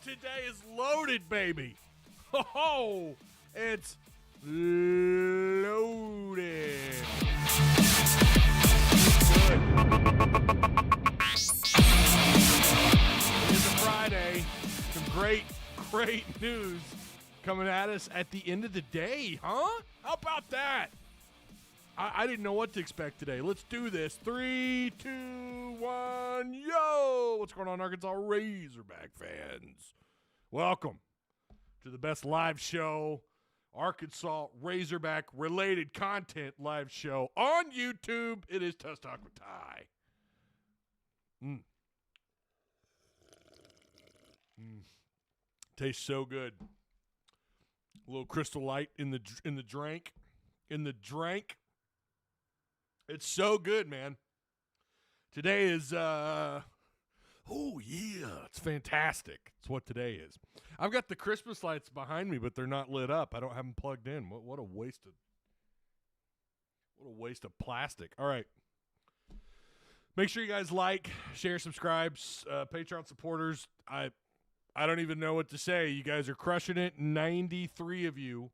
today is loaded, baby. Oh, it's loaded. Good. It's a Friday. Some great news coming at us at the end of the day, huh? How about that? I didn't know what to expect today. Let's do this. 3, 2, 1, yo! What's going on, Arkansas Razorback fans? Welcome to the best live show, Arkansas Razorback-related content live show on YouTube. It is Tuss Talk with Ty. Tastes so good. A little Crystal Light in the drink. It's so good, man. Today is, it's fantastic. It's what today is. I've got the Christmas lights behind me, but they're not lit up. I don't have them plugged in. What a waste of plastic. All right. Make sure you guys like, share, subscribe, Patreon supporters. I don't even know what to say. You guys are crushing it. 93 of you.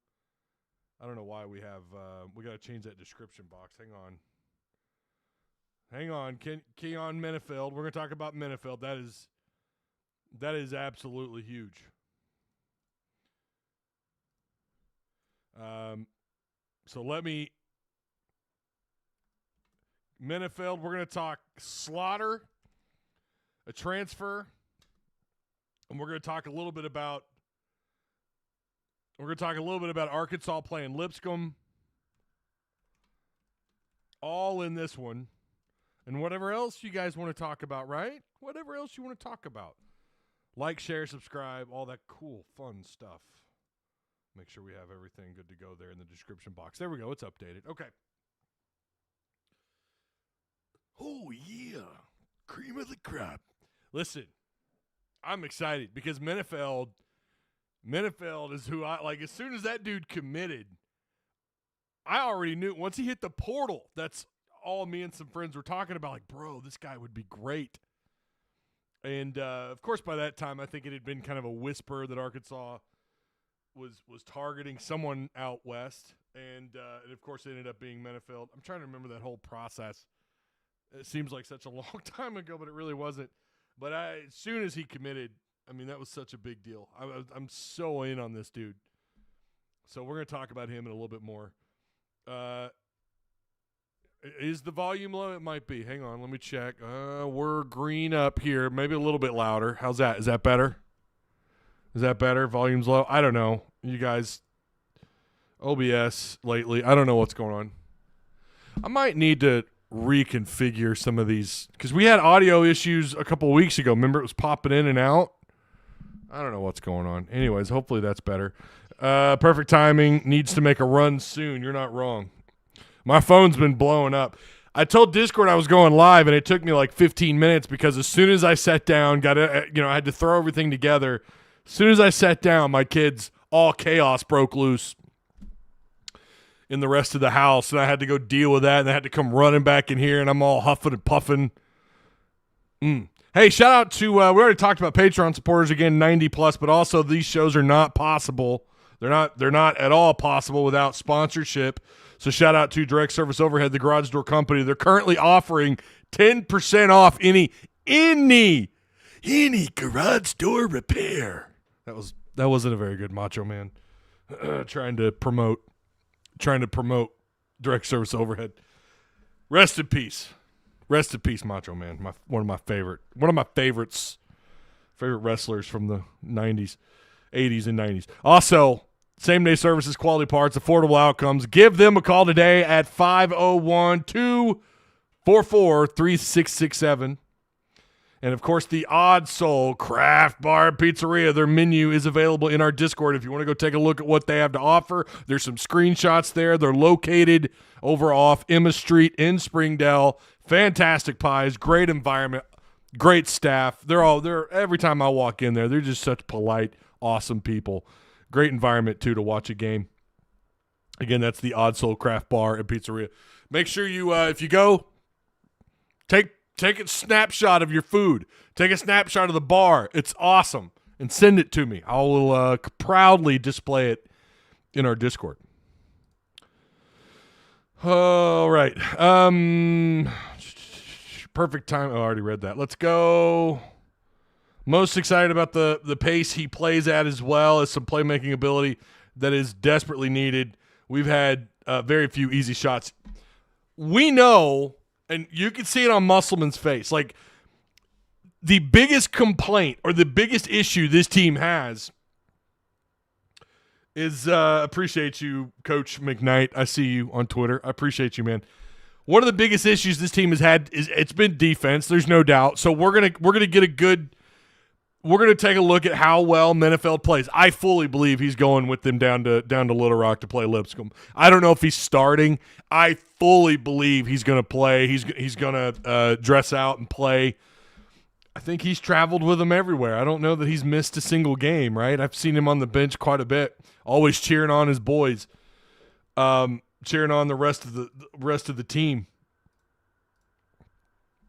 I don't know why we have, we got to change that description box. Hang on. Keyon Menifield. We're going to talk about Menifield. That is absolutely huge. Menifield, we're going to talk slaughter, a transfer, and we're going to talk a little bit about Arkansas playing Lipscomb. All in this one. And whatever else you guys want to talk about, right? Whatever else you want to talk about. Like, share, subscribe, all that cool, fun stuff. Make sure we have everything good to go there in the description box. There we go. It's updated. Okay. Oh, yeah. Cream of the crop. Listen, I'm excited because Menifield is who I like. As soon as that dude committed, I already knew once he hit the portal, that's all me and some friends were talking about. Like, bro, this guy would be great. And, of course, by that time, I think it had been kind of a whisper that Arkansas was targeting someone out west. And of course, it ended up being Menifield. I'm trying to remember that whole process. It seems like such a long time ago, but it really wasn't. But as soon as he committed, I mean, that was such a big deal. I'm so in on this dude. So we're going to talk about him in a little bit more. Is the volume low? It might be. Hang on. Let me check. We're green up here. Maybe a little bit louder. How's that? Is that better? Volume's low? I don't know. You guys, OBS lately, I don't know what's going on. I might need to reconfigure some of these because we had audio issues a couple of weeks ago. Remember it was popping in and out? I don't know what's going on. Anyways, hopefully that's better. Perfect timing. Needs to make a run soon. You're not wrong. My phone's been blowing up. I told Discord I was going live, and it took me like 15 minutes because as soon as I sat down, I had to throw everything together. As soon as I sat down, my kids, all chaos broke loose in the rest of the house, and I had to go deal with that, and I had to come running back in here, and I'm all huffing and puffing. Hey, shout out to, we already talked about Patreon supporters again, 90+, but also these shows are not possible. They're not at all possible without sponsorship. So shout out to Direct Service Overhead, the garage door company. They're currently offering 10% off any garage door repair. That wasn't a very good Macho Man. Trying to promote Direct Service Overhead. Rest in peace, Macho Man. One of my favorites, favorite wrestlers from the 90s, 80s, and 90s. Also, same-day services, quality parts, affordable outcomes. Give them a call today at 501-244-3667. And, of course, the Odd Soul Craft Bar Pizzaria. Their menu is available in our Discord if you want to go take a look at what they have to offer. There's some screenshots there. They're located over off Emma Street in Springdale. Fantastic pies, great environment, great staff. They're every time I walk in there, they're just such polite, awesome people. Great environment, too, to watch a game. Again, that's the Odd Soul Craft Bar and Pizzeria. Make sure you, if you go, take a snapshot of your food. Take a snapshot of the bar. It's awesome. and send it to me. I will proudly display it in our Discord. All right. Perfect time. Oh, I already read that. Let's go. Most excited about the pace he plays at, as well as some playmaking ability that is desperately needed. We've had very few easy shots. We know, and you can see it on Musselman's face, like the biggest complaint or the biggest issue this team has is appreciate you, Coach McKnight. I see you on Twitter. I appreciate you, man. One of the biggest issues this team has had is it's been defense. There's no doubt. So we're gonna get a good. We're gonna take a look at how well Menifield plays. I fully believe he's going with them down to Little Rock to play Lipscomb. I don't know if he's starting. I fully believe he's gonna play. He's gonna dress out and play. I think he's traveled with them everywhere. I don't know that he's missed a single game, right? I've seen him on the bench quite a bit, always cheering on his boys, cheering on the rest of the team.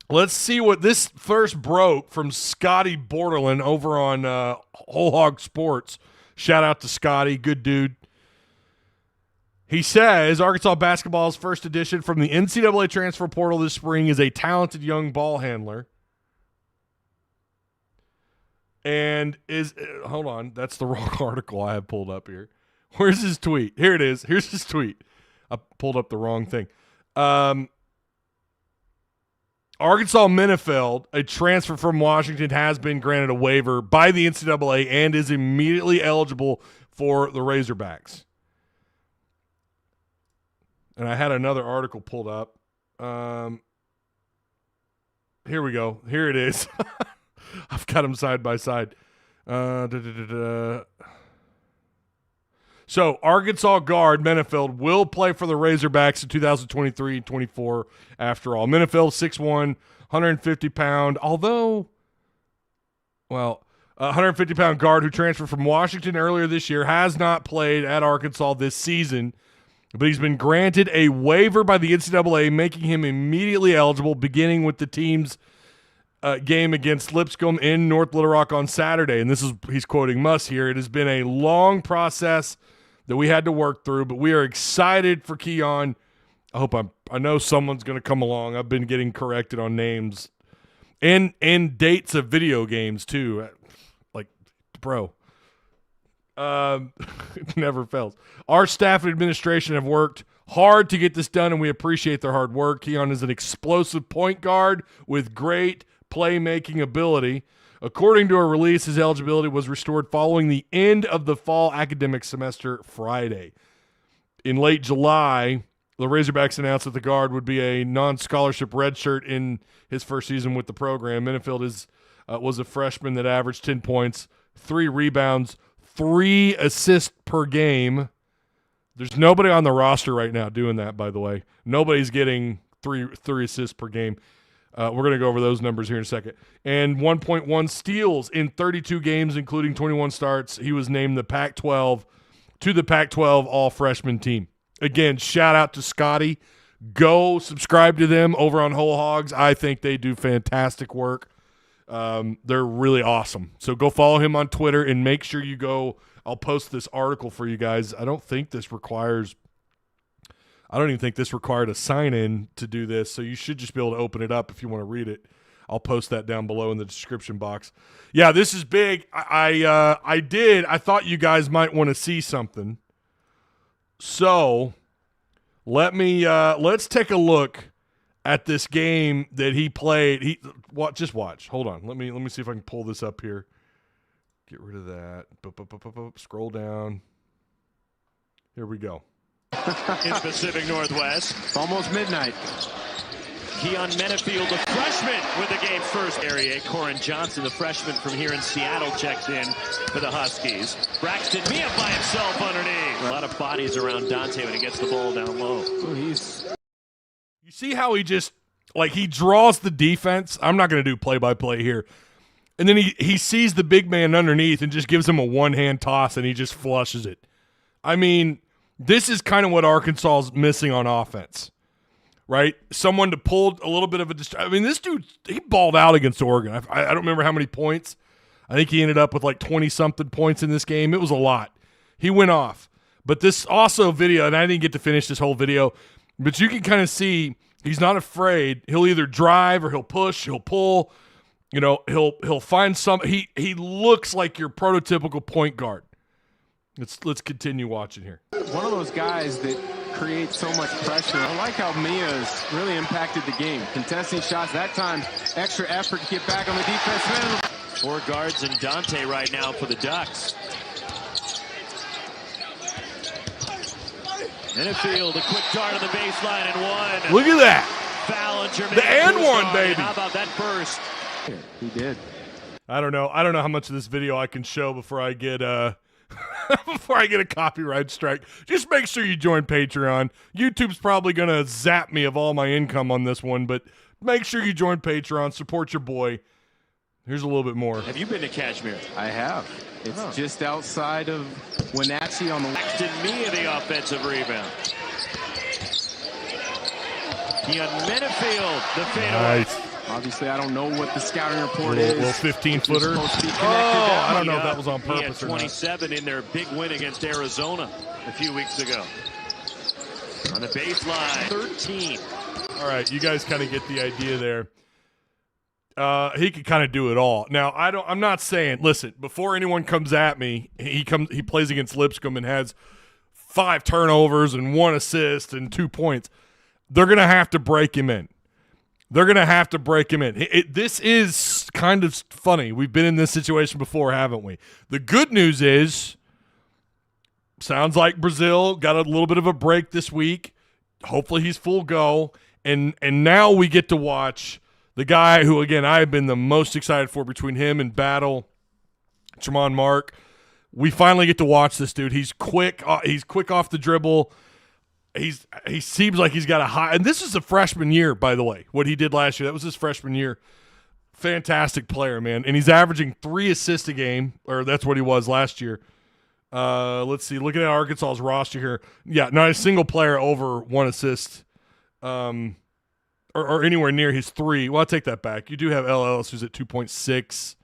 Let's see what this first broke from Scotty Borderland over on Whole Hog Sports. Shout out to Scotty, good dude. He says Arkansas basketball's first edition from the NCAA transfer portal this spring is a talented young ball handler. And hold on, that's the wrong article I have pulled up here. Where's his tweet? Here it is. Here's his tweet. I pulled up the wrong thing. Arkansas Menifield, a transfer from Washington, has been granted a waiver by the NCAA and is immediately eligible for the Razorbacks. And I had another article pulled up. Here we go. Here it is. I've got them side by side. So, Arkansas guard Menifield will play for the Razorbacks in 2023-24 after all. Menifield, 6'1", 150-pound, 150-pound guard who transferred from Washington earlier this year, has not played at Arkansas this season, but he's been granted a waiver by the NCAA, making him immediately eligible, beginning with the team's game against Lipscomb in North Little Rock on Saturday. And he's quoting Muss here. It has been a long process that we had to work through, but we are excited for Keyon. I know someone's going to come along. I've been getting corrected on names and dates of video games too. Like, bro, it never fails. Our staff and administration have worked hard to get this done, and we appreciate their hard work. Keyon is an explosive point guard with great playmaking ability. According to a release, his eligibility was restored following the end of the fall academic semester Friday. In late July, the Razorbacks announced that the guard would be a non-scholarship redshirt in his first season with the program. Menifield was a freshman that averaged 10 points, 3 rebounds, 3 assists per game. There's nobody on the roster right now doing that, by the way. Nobody's getting three assists per game. We're going to go over those numbers here in a second. And 1.1 steals in 32 games, including 21 starts. He was named the Pac-12 all-freshman team. Again, shout out to Scotty. Go subscribe to them over on Whole Hogs. I think they do fantastic work. They're really awesome. So go follow him on Twitter and make sure you go. I'll post this article for you guys. I don't even think this required a sign-in to do this, so you should just be able to open it up if you want to read it. I'll post that down below in the description box. Yeah, this is big. I thought you guys might want to see something. So let's take a look at this game that he played. Just watch. Hold on. Let me see if I can pull this up here. Get rid of that. Scroll down. Here we go. In Pacific Northwest. Almost midnight. Keyon Menifield, the freshman, with the game's first area. Corin Johnson, the freshman from here in Seattle, checks in for the Huskies. Braxton Mia by himself underneath. A lot of bodies around Dante when he gets the ball down low. You see how he just, he draws the defense? I'm not going to do play-by-play here. And then he sees the big man underneath and just gives him a one-hand toss, and he just flushes it. I mean, this is kind of what Arkansas is missing on offense, right? Someone to pull a little bit of a – I mean, this dude, he balled out against Oregon. I don't remember how many points. I think he ended up with like 20-something points in this game. It was a lot. He went off. But this also video, and I didn't get to finish this whole video, but you can kind of see he's not afraid. He'll either drive or he'll push, he'll pull. You know, he'll find some. He looks like your prototypical point guard. Let's continue watching here. One of those guys that creates so much pressure. I like how Mia's really impacted the game. Contesting shots, that time extra effort to get back on the defense end. 4 guards and Dante right now for the Ducks. Menifield, a quick dart on the baseline and one. Look at that. Foul on Jermaine. The and one, baby. How about that burst? He did. I don't know how much of this video I can show before I get before I get a copyright strike. Just make sure you join Patreon. YouTube's probably gonna zap me of all my income on this one, but make sure you join Patreon. Support your boy. Here's a little bit more. Have you been to Kashmir? I have. It's just outside of Wenatchee on the Braxton Mia, the offensive rebound. Keyon Menifield, the fadeaway. Nice. Obviously, I don't know what the scouting report Little is. 15-footer. Oh, I don't know if that was on purpose or not. He had 27 in their big win against Arizona a few weeks ago. On the baseline, 13. All right, you guys kind of get the idea there. He could kind of do it all. Now, I'm not saying, listen, before anyone comes at me, he plays against Lipscomb and has 5 turnovers and 1 assist and 2 points. They're going to have to break him in. This is kind of funny. We've been in this situation before, haven't we? The good news is, sounds like Brazil got a little bit of a break this week. Hopefully he's full go. And now we get to watch the guy who, again, I've been the most excited for between him and Battle, Tremont Mark. We finally get to watch this dude. He's quick. He's quick off the dribble. He seems like he's got a high – and this is a freshman year, by the way, what he did last year. That was his freshman year. Fantastic player, man. And he's averaging 3 assists a game, or that's what he was last year. Let's see. Looking at Arkansas's roster here. Yeah, not a single player over 1 assist or anywhere near his 3. Well, I'll take that back. You do have LLS who's at 2.6.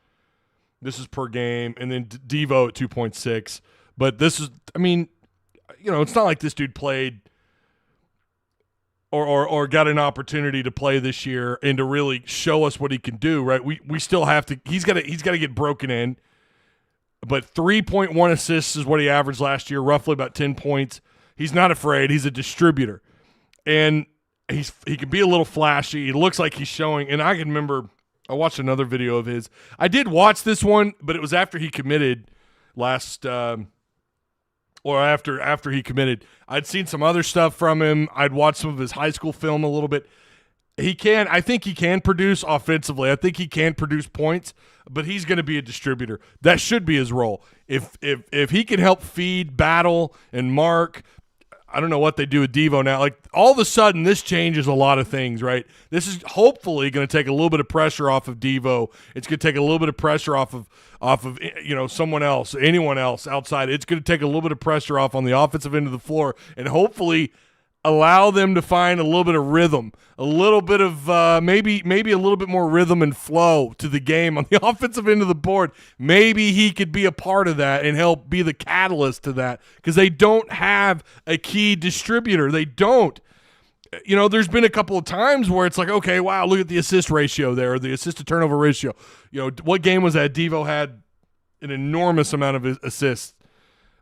This is per game. And then Devo at 2.6. But this is – I mean, you know, it's not like this dude played – or got an opportunity to play this year and to really show us what he can do, right? We still have to. He's got to get broken in. But 3.1 assists is what he averaged last year, roughly about 10 points. He's not afraid. He's a distributor, and he can be a little flashy. He looks like he's showing. And I can remember I watched another video of his. I did watch this one, but it was after he committed last. Or after he committed. I'd seen some other stuff from him. I'd watched some of his high school film a little bit. I think he can produce offensively. I think he can produce points, but he's going to be a distributor. That should be his role. If he can help feed Battle and Mark, I don't know what they do with Devo now. Like, all of a sudden, this changes a lot of things, right? This is hopefully going to take a little bit of pressure off of Devo. It's going to take a little bit of pressure off of someone else, anyone else outside. It's going to take a little bit of pressure off on the offensive end of the floor, and hopefully allow them to find a little bit of rhythm, a little bit of maybe a little bit more rhythm and flow to the game on the offensive end of the board. Maybe he could be a part of that and help be the catalyst to that, because they don't have a key distributor. They don't. You know, there's been a couple of times where it's like, okay, wow, look at the assist ratio there, or the assist to turnover ratio. You know, what game was that? Devo had an enormous amount of assists.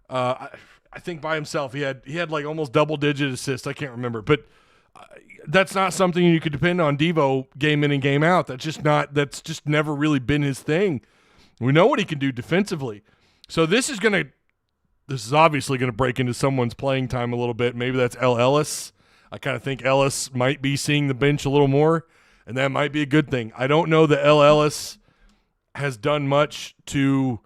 I think by himself he had like almost double-digit assists. I can't remember, but that's not something you could depend on Devo game in and game out. That's just never really been his thing. We know what he can do defensively. So this is obviously gonna break into someone's playing time a little bit. Maybe that's L. Ellis. I kind of think Ellis might be seeing the bench a little more, and that might be a good thing. I don't know that L. Ellis has done much to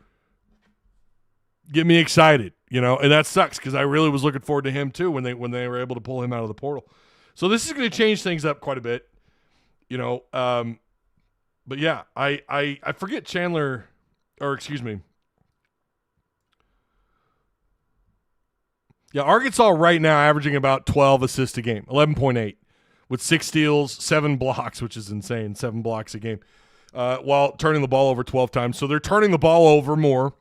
get me excited, you know, and that sucks because I really was looking forward to him too when they were able to pull him out of the portal. So this is going to change things up quite a bit, you know. But yeah, I forget Chandler, or excuse me. Yeah, Arkansas right now averaging about 12 assists a game, 11.8, with 6 steals, 7 blocks, which is insane, 7 blocks a game. while turning the ball over 12 times. So they're turning the ball over more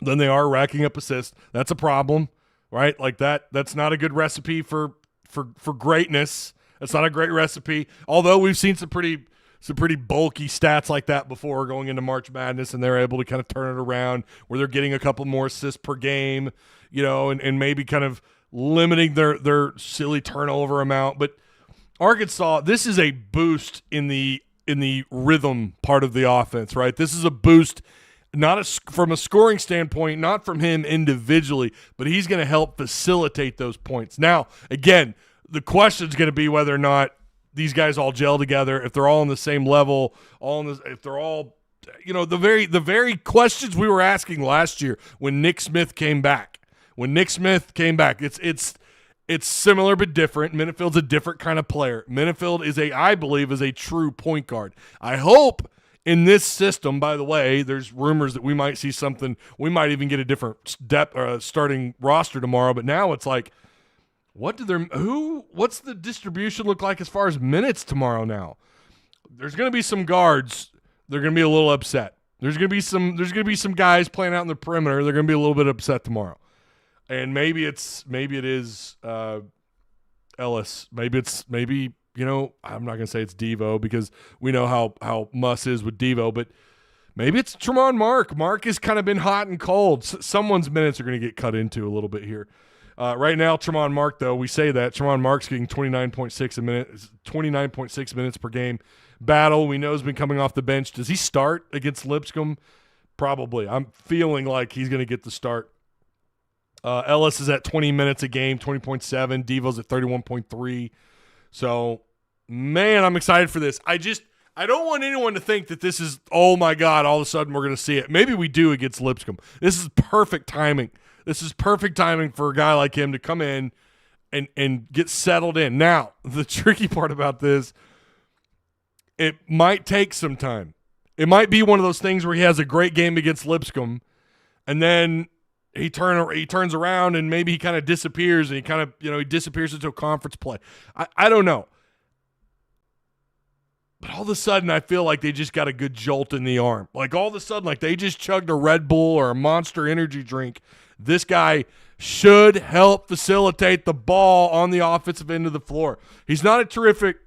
than they are racking up assists. That's a problem, right? Like that's not a good recipe for greatness. That's not a great recipe. Although we've seen some pretty bulky stats like that before going into March Madness, and they're able to kind of turn it around where they're getting a couple more assists per game, and maybe kind of limiting their silly turnover amount. But Arkansas, this is a boost in the rhythm part of the offense, right? This is a boost from a scoring standpoint, not from him individually, but he's going to help facilitate those points. Now, again, the question is going to be whether or not these guys all gel together, if they're all on the same level, if they're all, the very questions we were asking last year when Nick Smith came back. It's similar but different. Menifield's a different kind of player. Menifield I believe, is a true point guard. I hope in this system, by the way, there's rumors that we might see something. We might even get a different starting roster tomorrow. But now it's like, what's the distribution look like as far as minutes tomorrow now? There's going to be some guards. They're going to be a little upset. There's going to be some guys playing out in the perimeter. They're going to be a little bit upset tomorrow. And maybe it is Ellis. Maybe I'm not going to say it's Devo because we know how Muss is with Devo, but maybe it's Tremont Mark. Mark has kind of been hot and cold. Someone's minutes are going to get cut into a little bit here. Right now, Tremont Mark, though, we say that. Tremont Mark's getting 29.6 minutes per game. Battle, we know, has been coming off the bench. Does he start against Lipscomb? Probably. I'm feeling like he's going to get the start. Ellis is at 20 minutes a game, 20.7. Devo's at 31.3. So, man, I'm excited for this. I don't want anyone to think that this is, oh, my God, all of a sudden we're going to see it. Maybe we do against Lipscomb. This is perfect timing. This is perfect timing for a guy like him to come in and get settled in. Now, the tricky part about this, it might take some time. It might be one of those things where he has a great game against Lipscomb, and then he turns around and maybe he kind of disappears, and he disappears into a conference play. I don't know. But all of a sudden, I feel like they just got a good jolt in the arm. Like all of a sudden, like they just chugged a Red Bull or a Monster energy drink. This guy should help facilitate the ball on the offensive end of the floor. He's not a terrific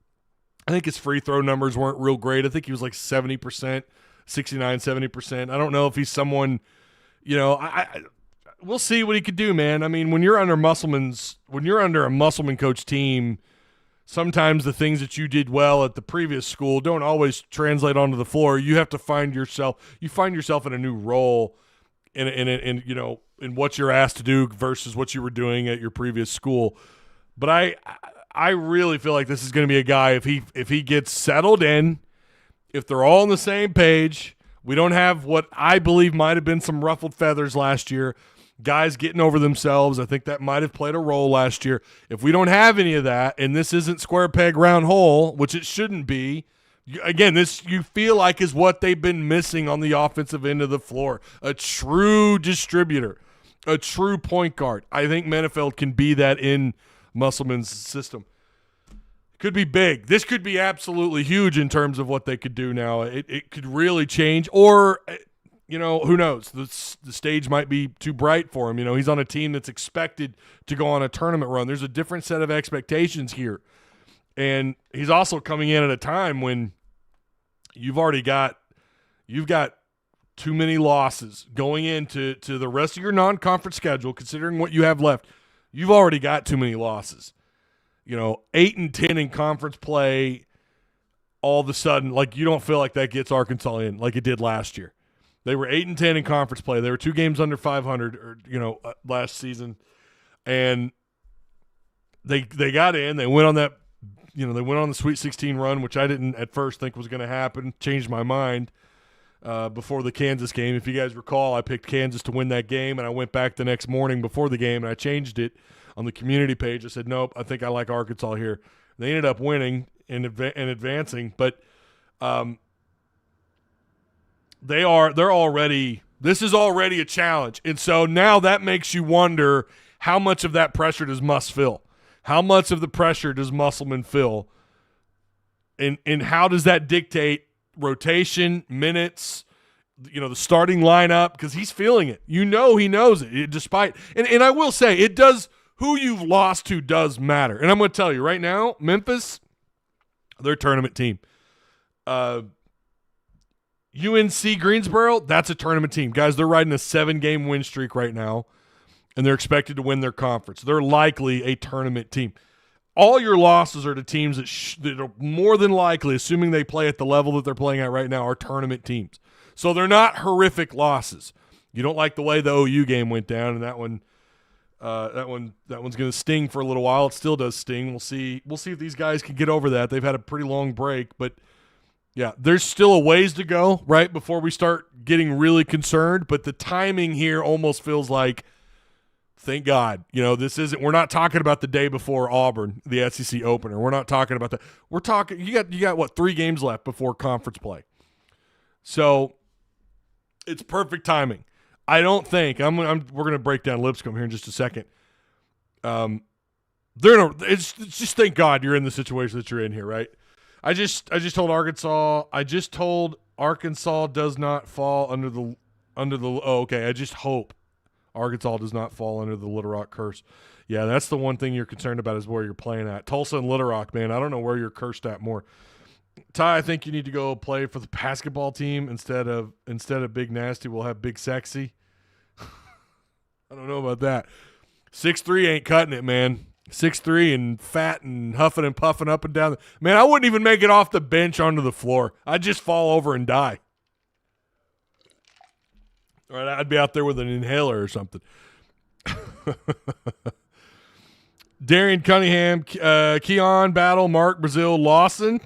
– I think his free throw numbers weren't real great. I think he was like 70%, 69, 70%. I don't know if he's someone – we'll see what he could do, man. I mean, when you're under a Musselman coach team, sometimes the things that you did well at the previous school don't always translate onto the floor. You have to find yourself in a new role in what you're asked to do versus what you were doing at your previous school. But I really feel like this is going to be a guy, if he gets settled in, if they're all on the same page, we don't have what I believe might have been some ruffled feathers last year, guys getting over themselves. I think that might have played a role last year. If we don't have any of that, and this isn't square peg, round hole, which it shouldn't be, again, this you feel like is what they've been missing on the offensive end of the floor. A true distributor, a true point guard. I think Menifield can be that in Musselman's system. Could be big. This could be absolutely huge in terms of what they could do now. It could really change, or who knows? The stage might be too bright for him. He's on a team that's expected to go on a tournament run. There's a different set of expectations here. And he's also coming in at a time when you've got too many losses going into the rest of your non-conference schedule, considering what you have left. You've already got too many losses. 8-10 in conference play, all of a sudden, like you don't feel like that gets Arkansas in like it did last year. They were 8-10 in conference play. They were 2 games under 500 last season. And they got in. They went on that they went on the Sweet 16 run, which I didn't at first think was going to happen. Changed my mind before the Kansas game. If you guys recall, I picked Kansas to win that game, and I went back the next morning before the game, and I changed it on the community page. I said, nope, I think I like Arkansas here. They ended up winning and advancing, but they're already – this is already a challenge. And so now that makes you wonder how much of that pressure does Muss feel? How much of the pressure does Musselman feel? And how does that dictate rotation, minutes, the starting lineup, because he's feeling it. He knows it despite – and I will say it does – who you've lost to does matter. And I'm going to tell you right now, Memphis, they're a tournament team. UNC Greensboro, that's a tournament team. Guys, they're riding a 7-game win streak right now, and they're expected to win their conference. They're likely a tournament team. All your losses are to teams that are more than likely, assuming they play at the level that they're playing at right now, are tournament teams. So they're not horrific losses. You don't like the way the OU game went down, and that one's going to sting for a little while. It still does sting. We'll see if these guys can get over that. They've had a pretty long break, but yeah, there's still a ways to go, right, before we start getting really concerned. But the timing here almost feels like, thank God, we're not talking about the day before Auburn, the SEC opener. We're not talking about that. We're talking, you got what, 3 games left before conference play. So it's perfect timing. I don't think we're going to break down Lipscomb here in just a second. It's just thank God you're in the situation that you're in here, right? I just told Arkansas. Does not fall under the. Oh, okay. I just hope Arkansas does not fall under the Little Rock curse. Yeah, that's the one thing you're concerned about is where you're playing at. Tulsa and Little Rock, man. I don't know where you're cursed at more. Ty, I think you need to go play for the basketball team instead of Big Nasty. We'll have Big Sexy. I don't know about that. 6'3" ain't cutting it, man. 6'3" and fat and huffing and puffing up and down. Man, I wouldn't even make it off the bench onto the floor. I'd just fall over and die. Or I'd be out there with an inhaler or something. Darian Cunningham, Keyon Battle, Mark Brazil, Lawson.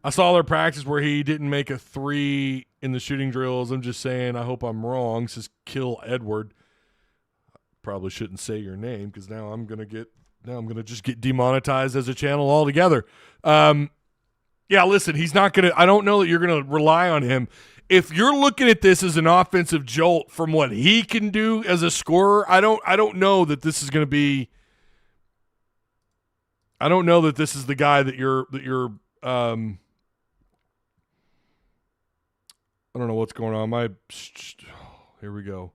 I saw their practice where he didn't make a 3 in the shooting drills. I'm just saying, I hope I'm wrong. Says Kill Edward. Probably shouldn't say your name because now I'm gonna just get demonetized as a channel altogether. Yeah, listen, he's not gonna. I don't know that you're gonna rely on him. If you're looking at this as an offensive jolt from what he can do as a scorer, I don't know that this is gonna be. I don't know that this is the guy that you're. I don't know what's going on. Here we go.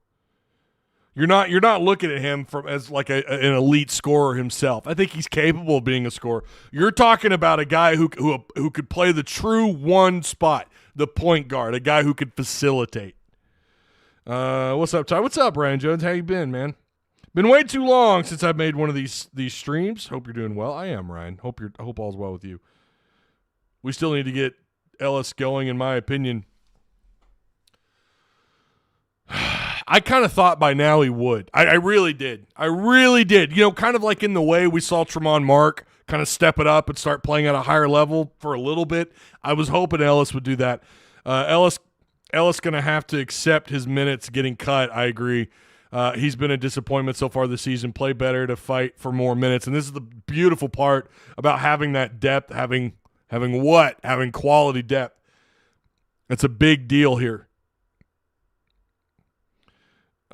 You're not looking at him as like an elite scorer himself. I think he's capable of being a scorer. You're talking about a guy who could play the true one spot, the point guard, a guy who could facilitate. What's up, Ty? What's up, Ryan Jones? How you been, man? Been way too long since I've made one of these streams. Hope you're doing well. I am, Ryan. Hope all's well with you. We still need to get Ellis going, in my opinion. I kind of thought by now he would. I really did. I really did. Kind of like in the way we saw Tremont Mark kind of step it up and start playing at a higher level for a little bit. I was hoping Ellis would do that. Ellis going to have to accept his minutes getting cut. I agree. He's been a disappointment so far this season. Play better to fight for more minutes. And this is the beautiful part about having that depth, having quality depth. It's a big deal here.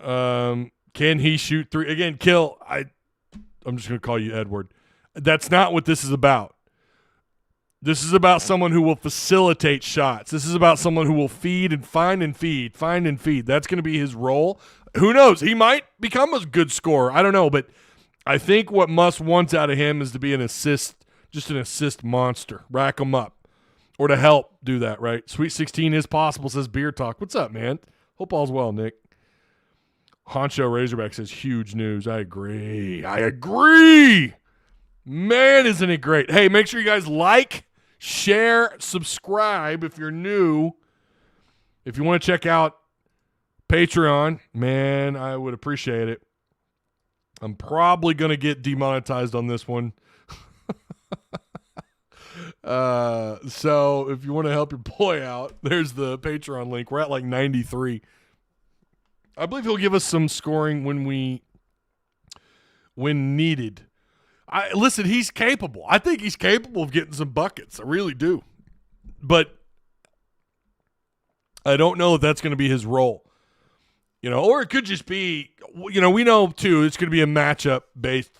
Can he shoot 3? Again, Kill, I'm just going to call you Edward. That's not what this is about. This is about someone who will facilitate shots. This is about someone who will feed and find and feed. That's going to be his role. Who knows? He might become a good scorer. I don't know, but I think what Muss wants out of him is to be an assist monster. Rack him up. Or to help do that, right? Sweet 16 is possible, says Beer Talk. What's up, man? Hope all's well, Nick. Honcho Razorback says huge news. I agree. Man, isn't it great? Hey, make sure you guys like, share, subscribe if you're new. If you want to check out Patreon, man, I would appreciate it. I'm probably going to get demonetized on this one. So if you want to help your boy out, there's the Patreon link. We're at like 93. I believe he'll give us some scoring when needed. Listen, he's capable. I think he's capable of getting some buckets. I really do. But I don't know if that's going to be his role. Or it could just be, we know too, it's going to be a matchup based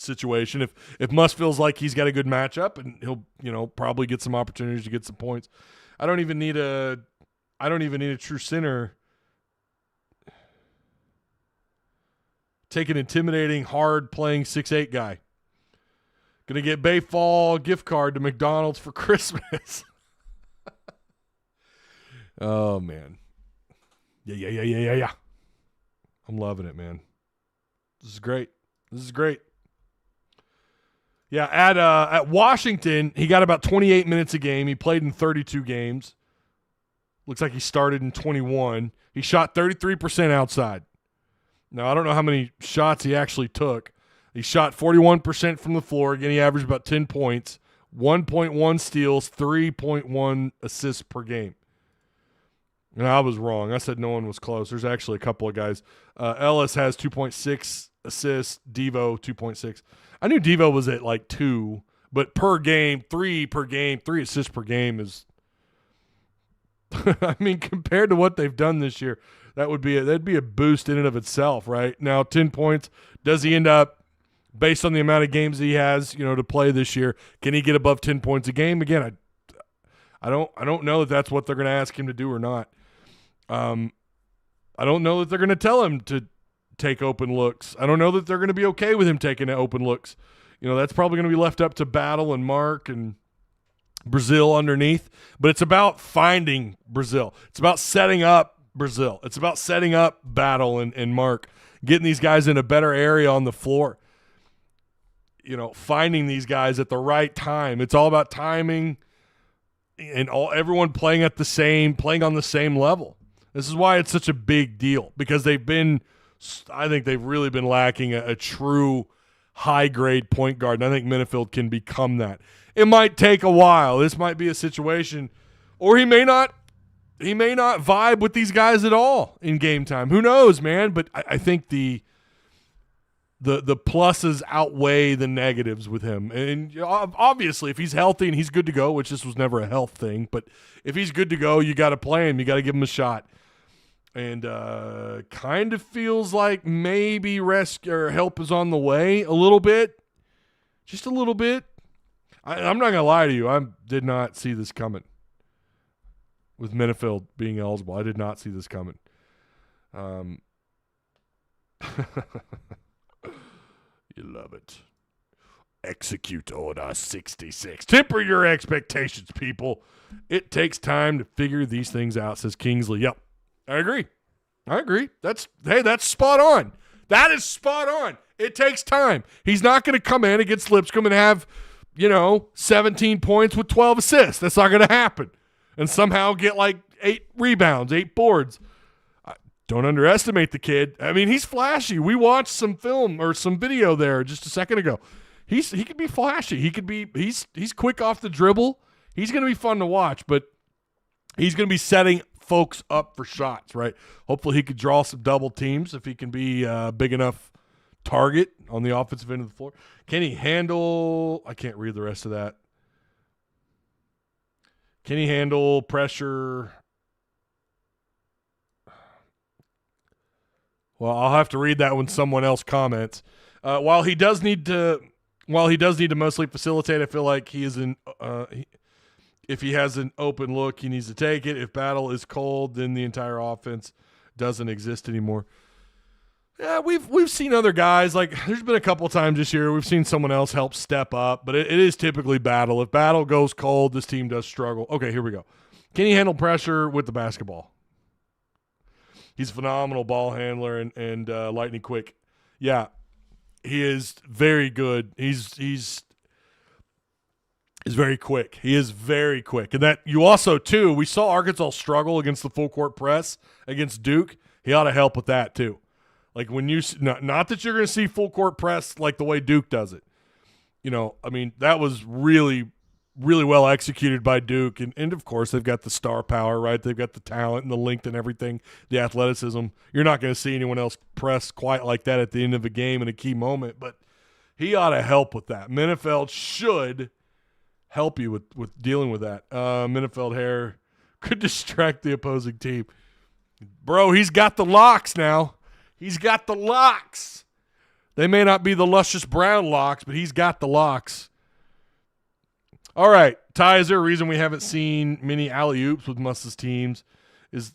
situation. If Muss feels like he's got a good matchup, and he'll probably get some opportunities to get some points. I don't even need a true center. Take an intimidating, hard-playing 6'8" guy. Gonna get Bayfall gift card to McDonald's for Christmas. Oh, man. Yeah. I'm loving it, man. This is great. Yeah, at Washington, he got about 28 minutes a game. He played in 32 games. Looks like he started in 21. He shot 33% outside. Now, I don't know how many shots he actually took. He shot 41% from the floor. Again, he averaged about 10 points, 1.1 steals, 3.1 assists per game. And I was wrong. I said no one was close. There's actually a couple of guys. Ellis has 2.6 assists. Devo, 2.6. I knew Devo was at like 2, but per game, 3 assists per game is – I mean, compared to what they've done this year, that'd be a boost in and of itself, right? Now, 10 points. Does he end up, based on the amount of games he has, to play this year, can he get above 10 points a game? Again, I don't know if that's what they're going to ask him to do or not. I don't know that they're going to tell him to take open looks. I don't know that they're going to be okay with him taking open looks. That's probably going to be left up to Battle and Mark and Brazil underneath. But it's about finding Brazil. It's about setting up Brazil. It's about setting up Battle and Mark, getting these guys in a better area on the floor. Finding these guys at the right time. It's all about timing and everyone playing on the same level. This is why it's such a big deal, because I think they've really been lacking a true high-grade point guard, and I think Menifield can become that. It might take a while. This might be a situation, or he may not vibe with these guys at all in game time. Who knows, man? But I think the pluses outweigh the negatives with him. And obviously, if he's healthy and he's good to go, which this was never a health thing, but if he's good to go, you got to play him. You got to give him a shot. And kind of feels like maybe rescue or help is on the way a little bit. Just a little bit. I'm not going to lie to you. I did not see this coming. With Menifield being eligible, I did not see this coming. You love it. Execute Order 66. Temper your expectations, people. It takes time to figure these things out, says Kingsley. Yep. I agree. That's spot on. That is spot on. It takes time. He's not going to come in against Lipscomb and have, 17 points with 12 assists. That's not going to happen. And somehow get like 8 rebounds, 8 boards. Don't underestimate the kid. I mean, he's flashy. We watched some film or some video there just a second ago. He could be flashy. He's quick off the dribble. He's going to be fun to watch, but he's going to be setting folks up for shots, right? Hopefully he could draw some double teams if he can be a big enough target on the offensive end of the floor. Can he handle – I can't read the rest of that. Can he handle pressure? Well, I'll have to read that when someone else comments. While he does need to mostly facilitate, I feel like he is if he has an open look, he needs to take it. If Battle is cold, then the entire offense doesn't exist anymore. Yeah, we've seen other guys. Like, there's been a couple times this year we've seen someone else help step up, but it is typically Battle. If Battle goes cold, this team does struggle. Okay, here we go. Can he handle pressure with the basketball? He's a phenomenal ball handler and lightning quick. Yeah, he is very good. He's very quick. He is very quick. And that you also, too, we saw Arkansas struggle against the full court press against Duke. He ought to help with that, too. Like when you – not that you're going to see full court press like the way Duke does it. I mean, that was really, really well executed by Duke. And of course, they've got the star power, right? They've got the talent and the length and everything, the athleticism. You're not going to see anyone else press quite like that at the end of a game in a key moment. But he ought to help with that. Menifield should help you with dealing with that. Menifield hair could distract the opposing team. Bro, he's got the locks now. He's got the locks. They may not be the luscious brown locks, but he's got the locks. All right, Ty, is there a reason we haven't seen many alley-oops with Muss's teams? Is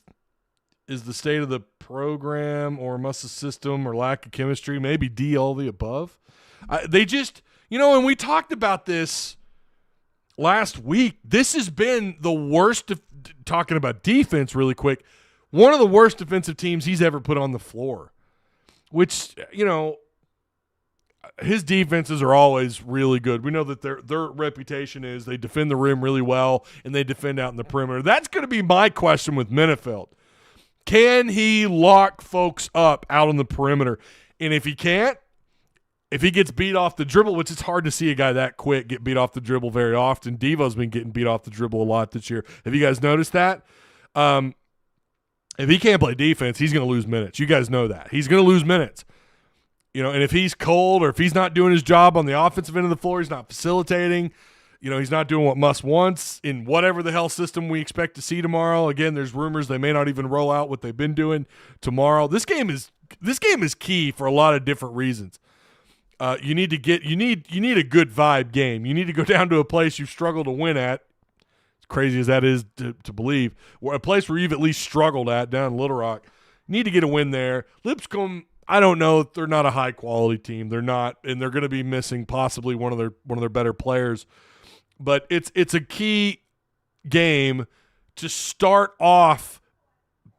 the state of the program or Muss's system or lack of chemistry? Maybe D, all the above? They just, and we talked about this last week. This has been the worst, talking about defense really quick, one of the worst defensive teams he's ever put on the floor, which, his defenses are always really good. We know that their reputation is they defend the rim really well and they defend out in the perimeter. That's going to be my question with Menifield. Can he lock folks up out on the perimeter? And if he can't, if he gets beat off the dribble, which it's hard to see a guy that quick get beat off the dribble very often. Devo's been getting beat off the dribble a lot this year. Have you guys noticed that? If he can't play defense, he's going to lose minutes. You guys know that. He's going to lose minutes. And if he's cold or if he's not doing his job on the offensive end of the floor, he's not facilitating, he's not doing what Muss wants in whatever the hell system we expect to see tomorrow. Again, there's rumors they may not even roll out what they've been doing tomorrow. This game is key for a lot of different reasons. You need a good vibe game. You need to go down to a place you've struggled to win at. As crazy as that is to believe, or a place where you've at least struggled at down in Little Rock. You need to get a win there. Lipscomb, I don't know. They're not a high quality team. They're not, and they're going to be missing possibly one of their better players. But it's a key game to start off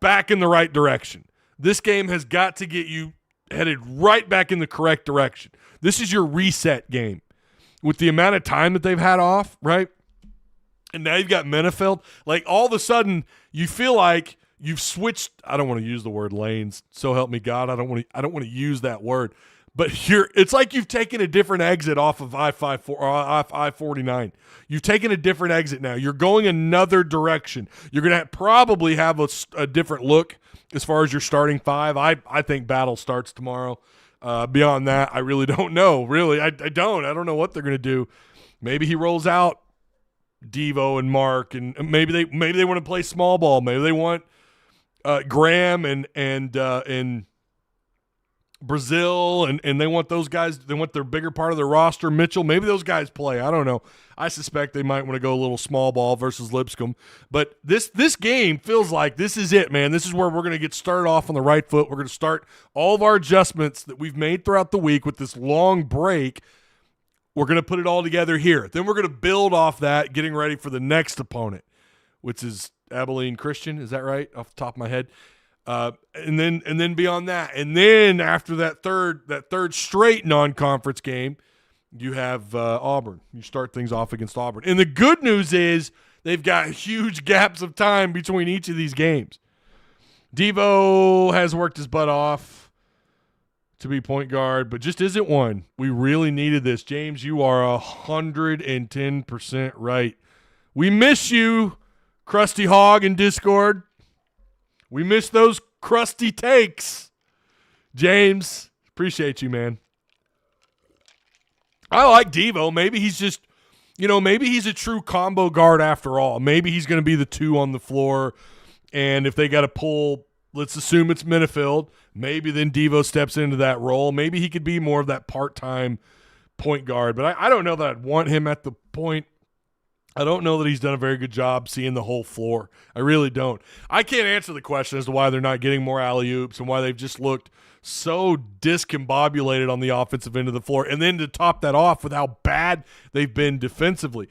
back in the right direction. This game has got to get you headed right back in the correct direction. This is your reset game. With the amount of time that they've had off, right? And now you've got Menifield. Like, all of a sudden, you feel like you've switched. I don't want to use the word lanes. So help me God. I don't want to use that word. But it's like you've taken a different exit off of I-49. You've taken a different exit now. You're going another direction. You're going to probably have a different look as far as your starting five. I think battle starts tomorrow. Beyond that, I really don't know. Really, I don't. I don't know what they're going to do. Maybe he rolls out Devo and Mark, and maybe they want to play small ball. Maybe they want Graham and Brazil, and they want those guys. They want their bigger part of their roster. Mitchell, maybe those guys play. I don't know. I suspect they might want to go a little small ball versus Lipscomb. But this game feels like this is it, man. This is where we're going to get started off on the right foot. We're going to start all of our adjustments that we've made throughout the week with this long break. We're going to put it all together here. Then we're going to build off that, getting ready for the next opponent, which is Abilene Christian. Is that right? Off the top of my head. And then beyond that, and then after that third straight non-conference game, you have Auburn. You start things off against Auburn. And the good news is they've got huge gaps of time between each of these games. Devo has worked his butt off to be point guard, but just isn't one. We really needed this. James, you are 110% right. We miss you, Krusty Hog in Discord. We miss those crusty takes. James, appreciate you, man. I like Devo. Maybe he's just, maybe he's a true combo guard after all. Maybe he's going to be the two on the floor. And if they got to pull, let's assume it's Menifield, maybe then Devo steps into that role. Maybe he could be more of that part-time point guard. But I don't know that I'd want him at the point. I don't know that he's done a very good job seeing the whole floor. I really don't. I can't answer the question as to why they're not getting more alley-oops and why they've just looked so discombobulated on the offensive end of the floor. And then to top that off with how bad they've been defensively.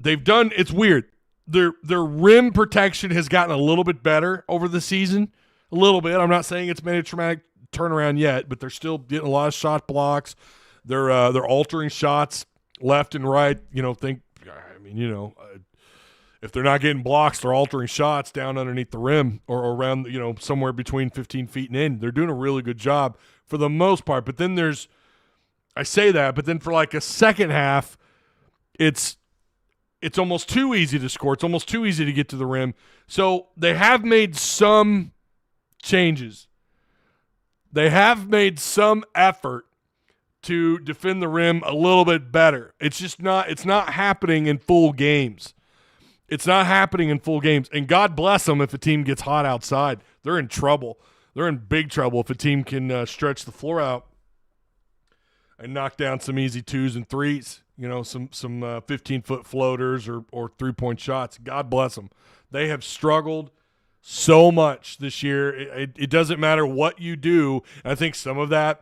It's weird. Their rim protection has gotten a little bit better over the season. A little bit. I'm not saying it's made a traumatic turnaround yet, but they're still getting a lot of shot blocks. They're altering shots left and right. If they're not getting blocks, they're altering shots down underneath the rim or around, somewhere between 15 feet and in. They're doing a really good job for the most part. But then I say that, but then for like a second half, it's almost too easy to score. It's almost too easy to get to the rim. So they have made some changes. They have made some effort to defend the rim a little bit better. It's not happening in full games. It's not happening in full games. And God bless them if a team gets hot outside. They're in trouble. They're in big trouble if a team can stretch the floor out and knock down some easy 2s and 3s, some 15-foot floaters or 3-point shots. God bless them. They have struggled so much this year. It doesn't matter what you do. I think some of that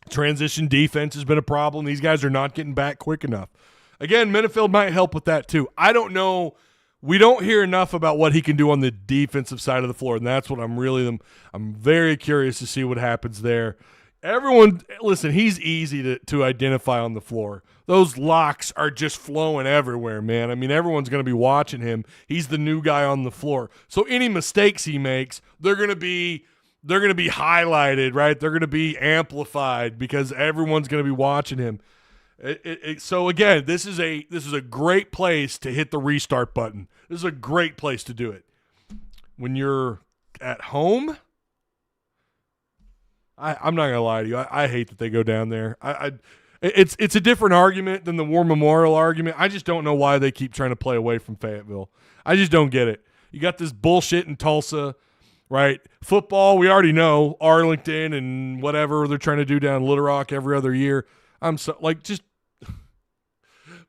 transition defense has been a problem. These guys are not getting back quick enough. Again, Menifield might help with that too. I don't know. We don't hear enough about what he can do on the defensive side of the floor, and that's what I'm very curious to see what happens there. Everyone, listen, he's easy to identify on the floor. Those locks are just flowing everywhere, man. I mean, everyone's going to be watching him. He's the new guy on the floor. So any mistakes he makes, they're going to be highlighted, right? They're going to be amplified because everyone's going to be watching him. So again, this is a great place to hit the restart button. This is a great place to do it. When you're at home, I'm not gonna lie to you. I hate that they go down there. It's a different argument than the War Memorial argument. I just don't know why they keep trying to play away from Fayetteville. I just don't get it. You got this bullshit in Tulsa, right? Football, we already know Arlington and whatever they're trying to do down in Little Rock every other year. Just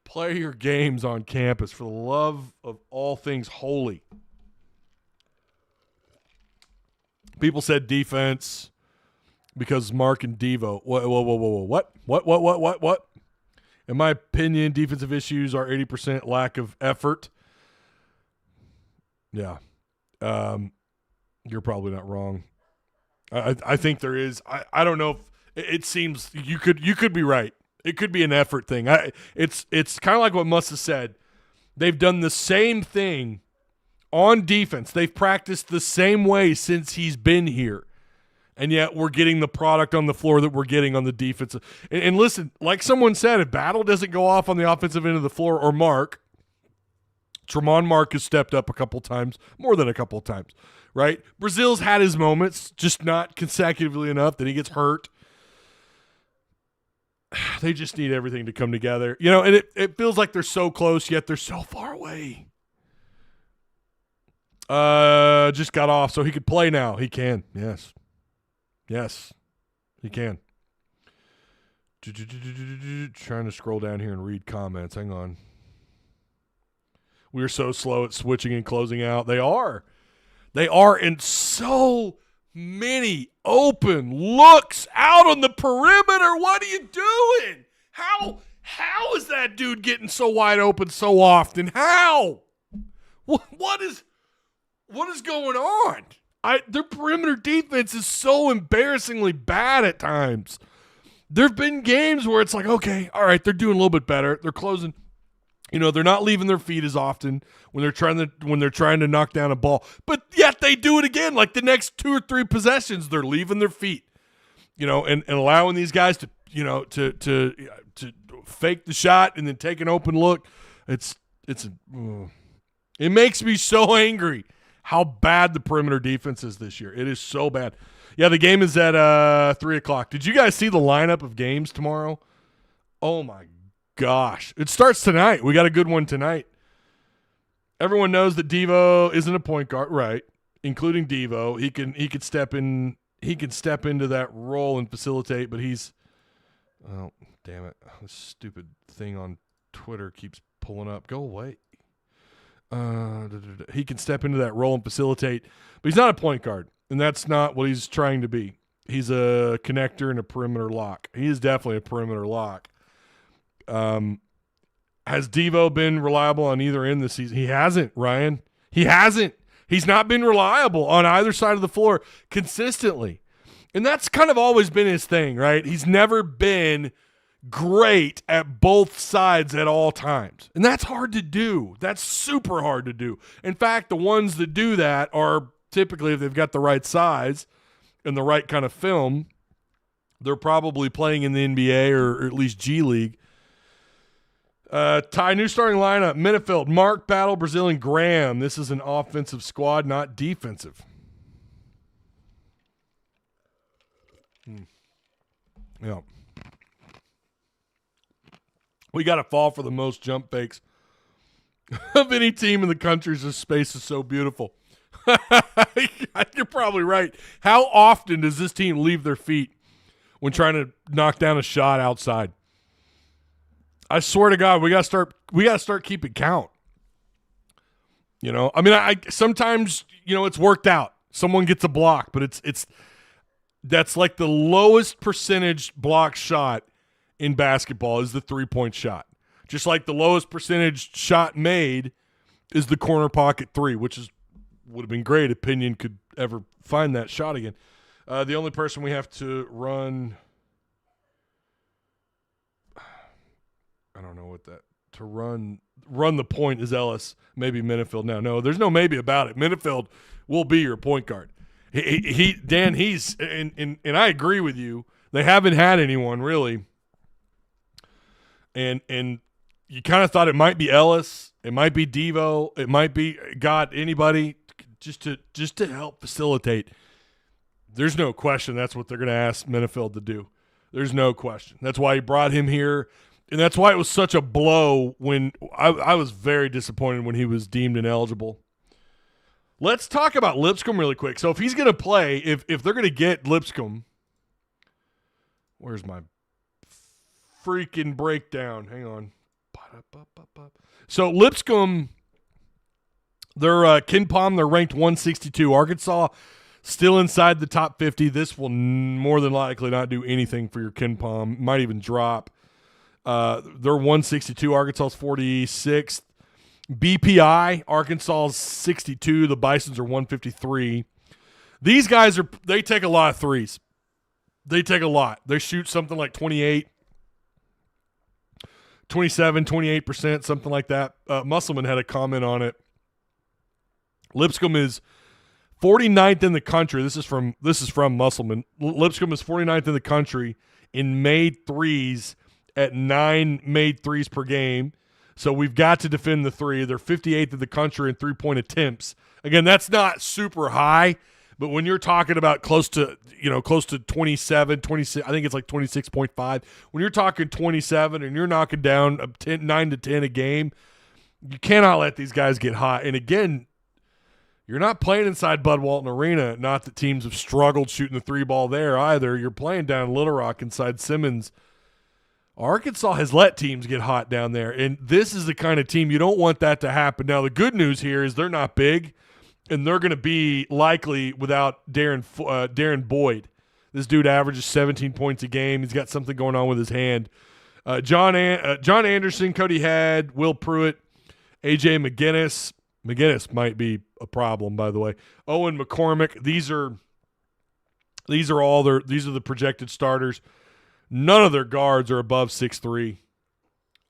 play your games on campus for the love of all things holy. People said defense because Mark and Devo. Whoa. What? In my opinion, defensive issues are 80% lack of effort. Yeah. You're probably not wrong. I think there is. I don't know if it seems you could be right. It could be an effort thing. It's kind of like what Muss has said. They've done the same thing on defense. They've practiced the same way since he's been here. And yet we're getting the product on the floor that we're getting on the defensive. And listen, like someone said, if Battle doesn't go off on the offensive end of the floor or Mark, Tremont Mark has stepped up a couple times, more than a couple times, right? Brazil's had his moments, just not consecutively enough that he gets hurt. They just need everything to come together. And it feels like they're so close, yet they're so far away. Just got off, so he could play now. He can, yes. Yes, he can. Trying to scroll down here and read comments. Hang on. We're so slow at switching and closing out. They are. And so many open looks out on the perimeter. What are you doing? How is that dude getting so wide open so often? How? What is going on? Their perimeter defense is so embarrassingly bad at times. There have been games where it's like, okay, all right, they're doing a little bit better. They're closing. They're not leaving their feet as often when they're trying to knock down a ball. But yet they do it again. Like the next 2 or 3 possessions, they're leaving their feet. And allowing these guys to fake the shot and then take an open look. It makes me so angry how bad the perimeter defense is this year. It is so bad. Yeah, the game is at 3 o'clock. Did you guys see the lineup of games tomorrow? Oh, my gosh. It starts tonight. We got a good one tonight. Everyone knows that Devo isn't a point guard, right, including Devo. He can step in. He can step into that role and facilitate, but he's – oh, damn it. This stupid thing on Twitter keeps pulling up. Go away. He can step into that role and facilitate, but he's not a point guard, and that's not what he's trying to be. He's a connector and a perimeter lock. He is definitely a perimeter lock. Has Devo been reliable on either end this season? He hasn't, Ryan. He hasn't. He's not been reliable on either side of the floor consistently, and that's kind of always been his thing, right? He's never been great at both sides at all times. And that's hard to do. That's super hard to do. In fact, the ones that do that are typically, if they've got the right size and the right kind of film, they're probably playing in the NBA or at least G League. Ty, new starting lineup: Menifield, Mark, Battle, Brazil, and Graham. This is an offensive squad, not defensive. Yeah. We got to fall for the most jump fakes of any team in the country. This space is so beautiful. You're probably right. How often does this team leave their feet when trying to knock down a shot outside. I swear to God, we got to start keeping count. You know, I mean, I sometimes, you know, it's worked out. Someone gets a block, but that's like the lowest percentage block shot in basketball is the 3-point shot. Just like the lowest percentage shot made is the corner pocket 3, which would have been great if Pinion could ever find that shot again. The only person we have to run, I don't know what that, to run the point is Ellis, maybe Menifield now. No, there's no maybe about it. Menifield will be your point guard. Dan, and I agree with you. They haven't had anyone really. And you kind of thought it might be Ellis, it might be Devo, it might be anybody just to help facilitate. There's no question that's what they're going to ask Menifield to do. There's no question. That's why he brought him here, and that's why it was such a blow when I was very disappointed when he was deemed ineligible. Let's talk about Lipscomb really quick. So if he's going to play, if they're going to get Lipscomb, where's my freaking breakdown? Hang on. So Lipscomb, they're KenPom, they're ranked 162. Arkansas still inside the top 50. This will more than likely not do anything for your KenPom. Might even drop. They're 162. Arkansas's 46th. BPI, Arkansas's 62. The Bisons are 153. These guys they take a lot of threes. They take a lot. They shoot something like 27, 28%, something like that. Musselman had a comment on it. Lipscomb is 49th in the country. This is from Musselman. Lipscomb is 49th in the country in made threes at 9 made threes per game. So we've got to defend the three. They're 58th in the country in three-point attempts. Again, that's not super high, but when you're talking about close to 27, 26, I think it's like 26.5. When you're talking 27 and you're knocking down 9 to 10 a game, you cannot let these guys get hot. And again, you're not playing inside Bud Walton Arena. Not that teams have struggled shooting the three ball there either. You're playing down in Little Rock inside Simmons. Arkansas has let teams get hot down there, and this is the kind of team you don't want that to happen. Now, the good news here is they're not big, and they're going to be likely without Darren Boyd. This dude averages 17 points a game. He's got something going on with his hand. John Anderson, Cody Head, Will Pruitt, A.J. McGinnis. McGinnis might be a problem, by the way. Owen McCormick. These are the projected starters. None of their guards are above 6'3".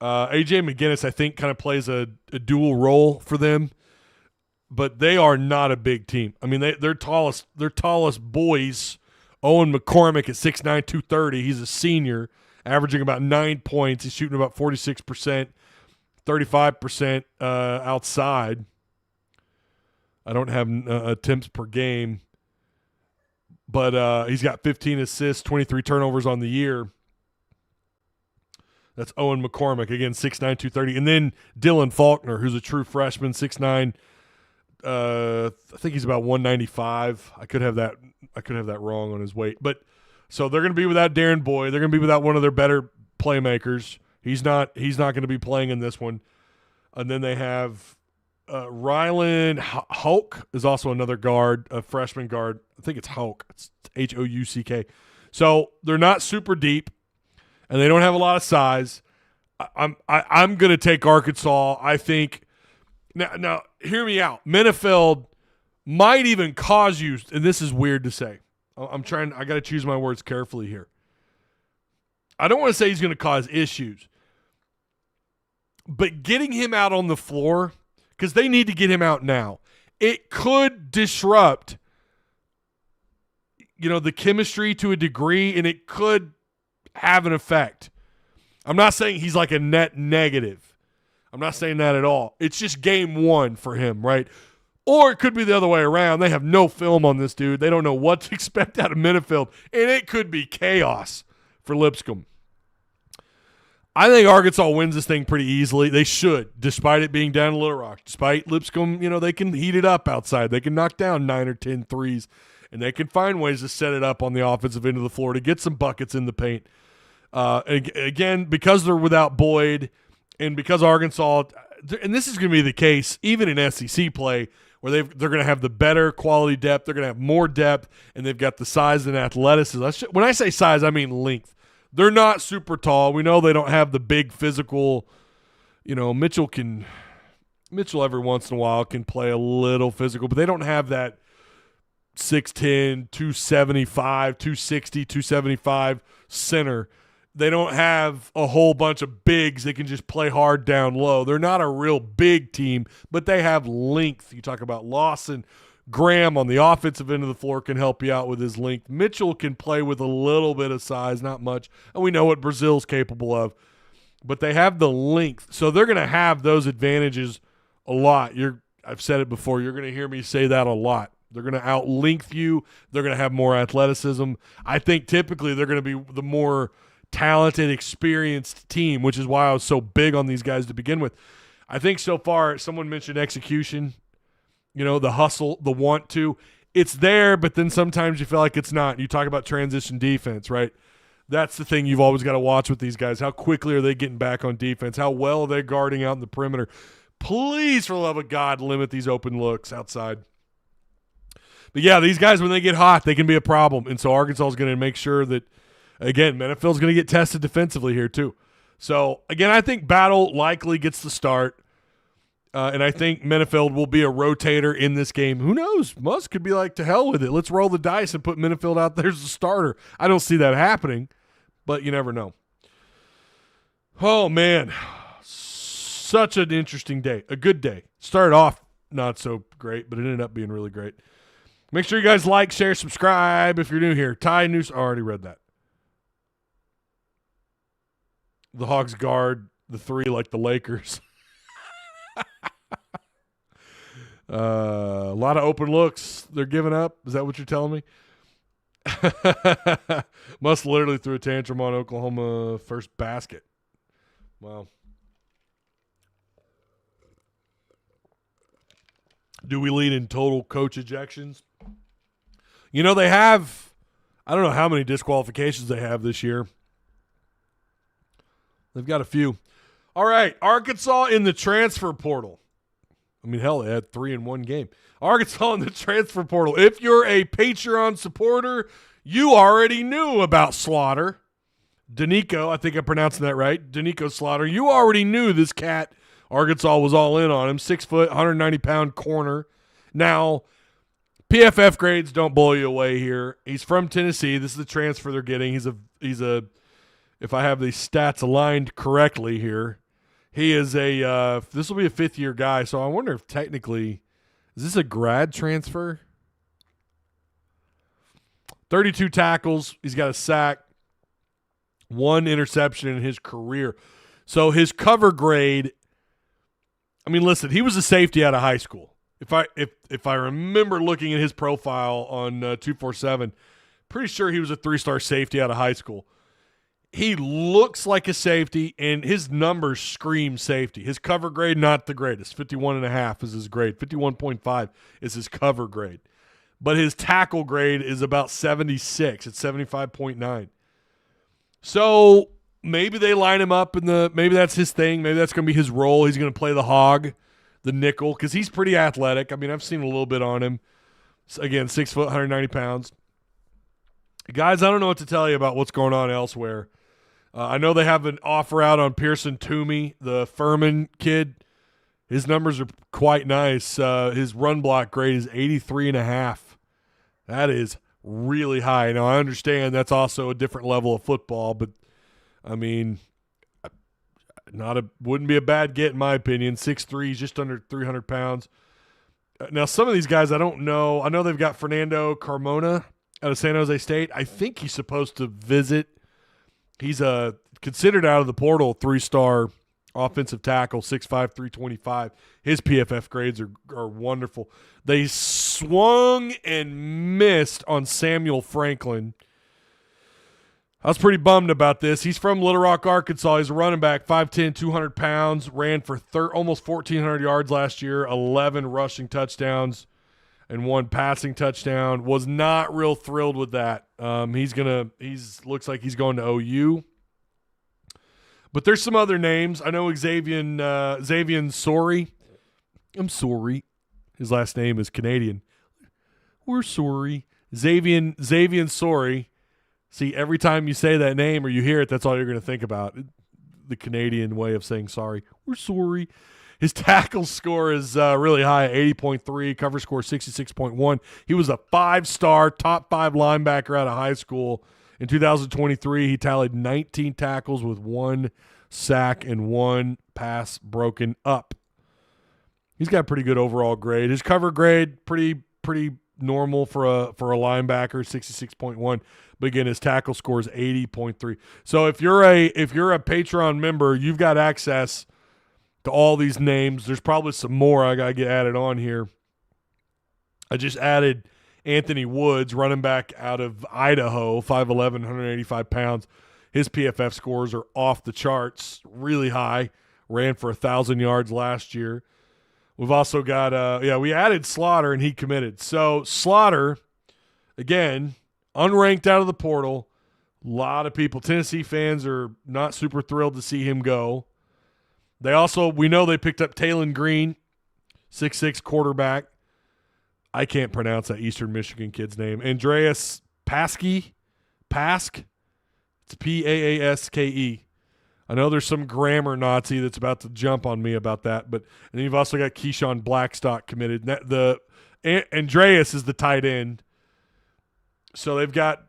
A.J. McGinnis, I think, kind of plays a dual role for them, but they are not a big team. I mean, their tallest boys, Owen McCormick at 6'9", 230. He's a senior, averaging about 9 points. He's shooting about 46%, 35% outside. I don't have attempts per game. But he's got 15 assists, 23 turnovers on the year. That's Owen McCormick, again, 6'9", 230. And then Dylan Faulkner, who's a true freshman, 6'9". I think he's about 195. I could have that wrong on his weight. But so they're going to be without Darren Boyd. They're going to be without one of their better playmakers. He's not going to be playing in this one. And then they have Rylan Houck is also another guard, a freshman guard. I think it's Houck. It's Houck. So they're not super deep, and they don't have a lot of size. I'm going to take Arkansas. I think now hear me out. Menifield might even cause you, and this is weird to say. I got to choose my words carefully here. I don't want to say he's going to cause issues, but getting him out on the floor, because they need to get him out now, it could disrupt, the chemistry to a degree, and it could have an effect. I'm not saying he's like a net negative. I'm not saying that at all. It's just game one for him, right? Or it could be the other way around. They have no film on this dude. They don't know what to expect out of Menifield, and it could be chaos for Lipscomb. I think Arkansas wins this thing pretty easily. They should, despite it being down in Little Rock. Despite Lipscomb, they can heat it up outside. They can knock down 9 or 10 threes. and they can find ways to set it up on the offensive end of the floor to get some buckets in the paint. Again, because they're without Boyd and because Arkansas – and this is going to be the case even in SEC play where they're going to have the better quality depth. They're going to have more depth, and they've got the size and athleticism. When I say size, I mean length. They're not super tall. We know they don't have the big physical – Mitchell every once in a while can play a little physical, but they don't have that 6'10", 275, 260, 275 center. They don't have a whole bunch of bigs that can just play hard down low. They're not a real big team, but they have length. You talk about Lawson. Graham on the offensive end of the floor can help you out with his length. Mitchell can play with a little bit of size, not much, and we know what Brazil's capable of. But they have the length, so they're going to have those advantages a lot. I've said it before. You're going to hear me say that a lot. They're going to out-length you. They're going to have more athleticism. I think typically they're going to be the more talented, experienced team, which is why I was so big on these guys to begin with. I think so far, someone mentioned execution, the hustle, the want to. It's there, but then sometimes you feel like it's not. You talk about transition defense, right? That's the thing you've always got to watch with these guys. How quickly are they getting back on defense? How well are they guarding out in the perimeter? Please, for the love of God, limit these open looks outside. But, yeah, these guys, when they get hot, they can be a problem. And so Arkansas is going to make sure that, again, Menifield's going to get tested defensively here too. So, again, I think Battle likely gets the start. And I think Menifield will be a rotator in this game. Who knows? Musk could be like, to hell with it. Let's roll the dice and put Menifield out there as a starter. I don't see that happening, but you never know. Oh, man. Such an interesting day. A good day. Started off not so great, but it ended up being really great. Make sure you guys like, share, subscribe if you're new here. Ty News, I already read that. The Hogs guard the three like the Lakers. A lot of open looks they're giving up. Is that what you're telling me? Must literally threw a tantrum on Oklahoma first basket. Wow. Do we lead in total coach ejections? They have, I don't know how many disqualifications they have this year. They've got a few. All right, Arkansas in the transfer portal. I mean, hell, they had 3 in one game. Arkansas in the transfer portal. If you're a Patreon supporter, you already knew about Slaughter. Doneiko, I think I'm pronouncing that right. Doneiko Slaughter. You already knew this cat, Arkansas was all in on him. 6 foot, 190-pound corner. Now, PFF grades don't blow you away here. He's from Tennessee. This is the transfer they're getting. He's a if I have these stats aligned correctly here, he is this will be a fifth-year guy, so I wonder if technically, is this a grad transfer? 32 tackles. He's got a sack, 1 interception in his career. So his cover grade, I mean, listen, he was a safety out of high school. If I remember looking at his profile on 247, pretty sure he was a 3-star safety out of high school. He looks like a safety, and his numbers scream safety. His cover grade, not the greatest. 51.5 is his grade. 51.5 is his cover grade. But his tackle grade is about 76. It's 75.9. So maybe they line him up maybe that's his thing. Maybe that's going to be his role. He's going to play the hog, the nickel, because he's pretty athletic. I mean, I've seen a little bit on him. Again, 6 foot, 190 pounds. Guys, I don't know what to tell you about what's going on elsewhere. I know they have an offer out on Pearson Toomey, the Furman kid. His numbers are quite nice. His run block grade is 83.5. That is really high. Now, I understand that's also a different level of football, but, I mean, wouldn't be a bad get in my opinion. 6'3", just under 300 pounds. Now, some of these guys I don't know. I know they've got Fernando Carmona out of San Jose State. I think he's supposed to visit. He's considered out of the portal 3-star offensive tackle, 6'5", 325. His PFF grades are wonderful. They swung and missed on Samuel Franklin. I was pretty bummed about this. He's from Little Rock, Arkansas. He's a running back, 5'10", 200 pounds, ran for almost 1,400 yards last year, 11 rushing touchdowns. and 1 passing touchdown. Was not real thrilled with that. Looks like he's going to OU. But there's some other names. I know Xavier Sorry. I'm sorry. His last name is Canadian. We're sorry. Xavier Sorry. See, every time you say that name or you hear it, that's all you're going to think about. The Canadian way of saying sorry. We're sorry. His tackle score is really high, 80.3. Cover score 66.1. He was a 5-star, top 5 linebacker out of high school. In 2023, he tallied 19 tackles with 1 sack and 1 pass broken up. He's got a pretty good overall grade. His cover grade, pretty normal for a linebacker, 66.1. But again, his tackle score is 80.3. So if you're a Patreon member, you've got access to all these names. There's probably some more I got to get added on here. I just added Anthony Woods, running back out of Idaho, 5'11", 185 pounds. His PFF scores are off the charts, really high. Ran for 1,000 yards last year. We've also got, we added Slaughter, and he committed. So Slaughter, again, unranked out of the portal. A lot of people, Tennessee fans, are not super thrilled to see him go. We know they picked up Talon Green, 6'6" quarterback. I can't pronounce that Eastern Michigan kid's name. Andreas Paske. It's Paaske. I know there's some grammar Nazi that's about to jump on me about that, and then you've also got Keyshawn Blackstock committed. Andreas is the tight end. So they've got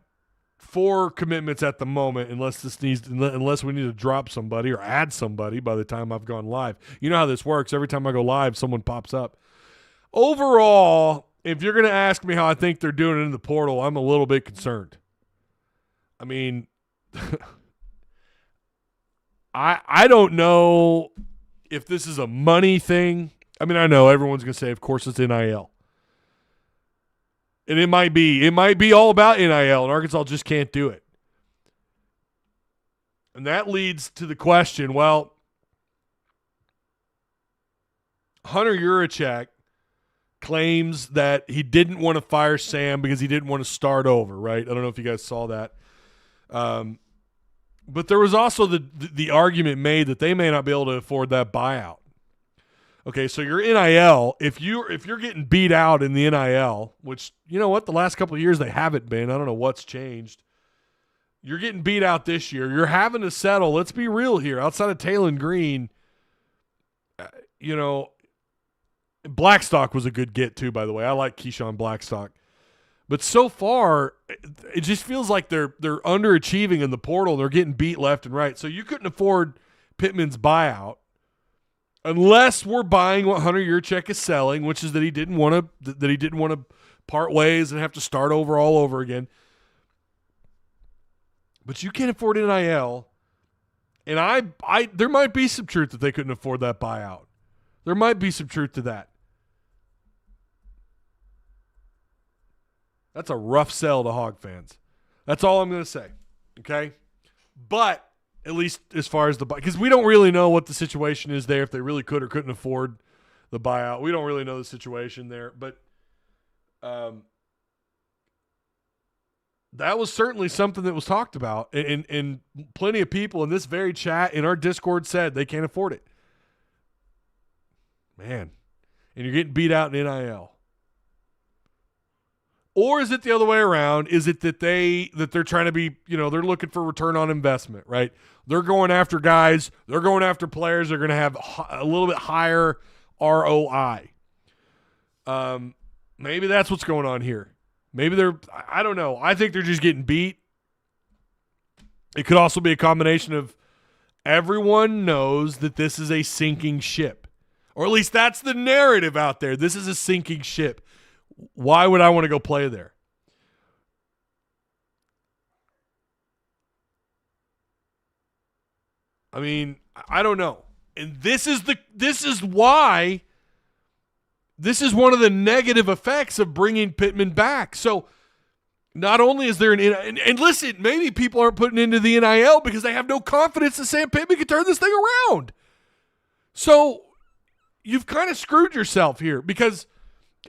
4 commitments at the moment, unless we need to drop somebody or add somebody by the time I've gone live. You know how this works. Every time I go live, someone pops up. Overall, if you're going to ask me how I think they're doing in the portal, I'm a little bit concerned. I mean, I don't know if this is a money thing. I mean, I know everyone's going to say, of course, it's NIL. And it might be all about NIL, and Arkansas just can't do it. And that leads to the question, well, Hunter Yurachek claims that he didn't want to fire Sam because he didn't want to start over, right? I don't know if you guys saw that. But there was also the argument made that they may not be able to afford that buyout. Okay, so your NIL, if you're getting beat out in the NIL, which, you know what, the last couple of years they haven't been. I don't know what's changed. You're getting beat out this year. You're having to settle. Let's be real here. Outside of Talon Green, Blackstock was a good get too, by the way. I like Keyshawn Blackstock. But so far, it just feels like they're underachieving in the portal. They're getting beat left and right. So you couldn't afford Pittman's buyout unless we're buying what Hunter Yurachek is selling, which is that he didn't want to part ways and have to start over all over again. But you can't afford NIL, and I there might be some truth that they couldn't afford that buyout. There might be some truth to that. That's a rough sell to Hog fans. That's all I'm going to say, okay? But at least as far as because we don't really know what the situation is there, if they really could or couldn't afford the buyout. We don't really know the situation there. But that was certainly something that was talked about. And plenty of people in this very chat in our Discord said they can't afford it. Man. And you're getting beat out in NIL. Or is it the other way around? Is it that they're trying to be, they're looking for return on investment, right? They're going after guys. They're going after players. They're going to have a little bit higher ROI. Maybe that's what's going on here. Maybe I don't know. I think they're just getting beat. It could also be a combination of everyone knows that this is a sinking ship. Or at least that's the narrative out there. This is a sinking ship. Why would I want to go play there? I mean, I don't know. And this is why this is one of the negative effects of bringing Pittman back. So not only is there and listen, maybe people aren't putting into the NIL because they have no confidence that Sam Pittman can turn this thing around. So you've kind of screwed yourself here because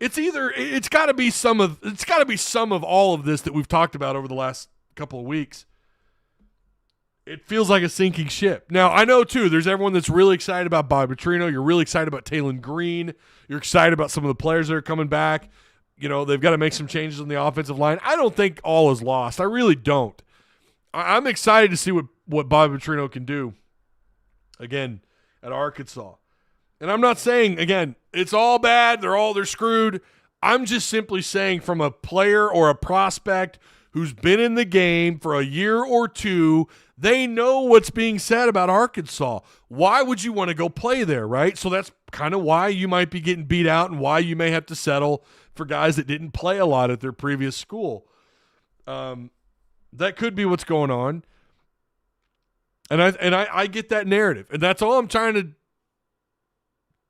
it's got to be some of all of this that we've talked about over the last couple of weeks. It feels like a sinking ship. Now, I know, too, there's everyone that's really excited about Bobby Petrino. You're really excited about Taylon Green. You're excited about some of the players that are coming back. You know, they've got to make some changes on the offensive line. I don't think all is lost. I really don't. I'm excited to see what Bobby Petrino can do, again, at Arkansas. And I'm not saying, again, it's all bad. They're screwed. I'm just simply saying from a player or a prospect who's been in the game for a year or two, they know what's being said about Arkansas. Why would you want to go play there, right? So that's kind of why you might be getting beat out and why you may have to settle for guys that didn't play a lot at their previous school. That could be what's going on. And I get that narrative. And that's all I'm trying to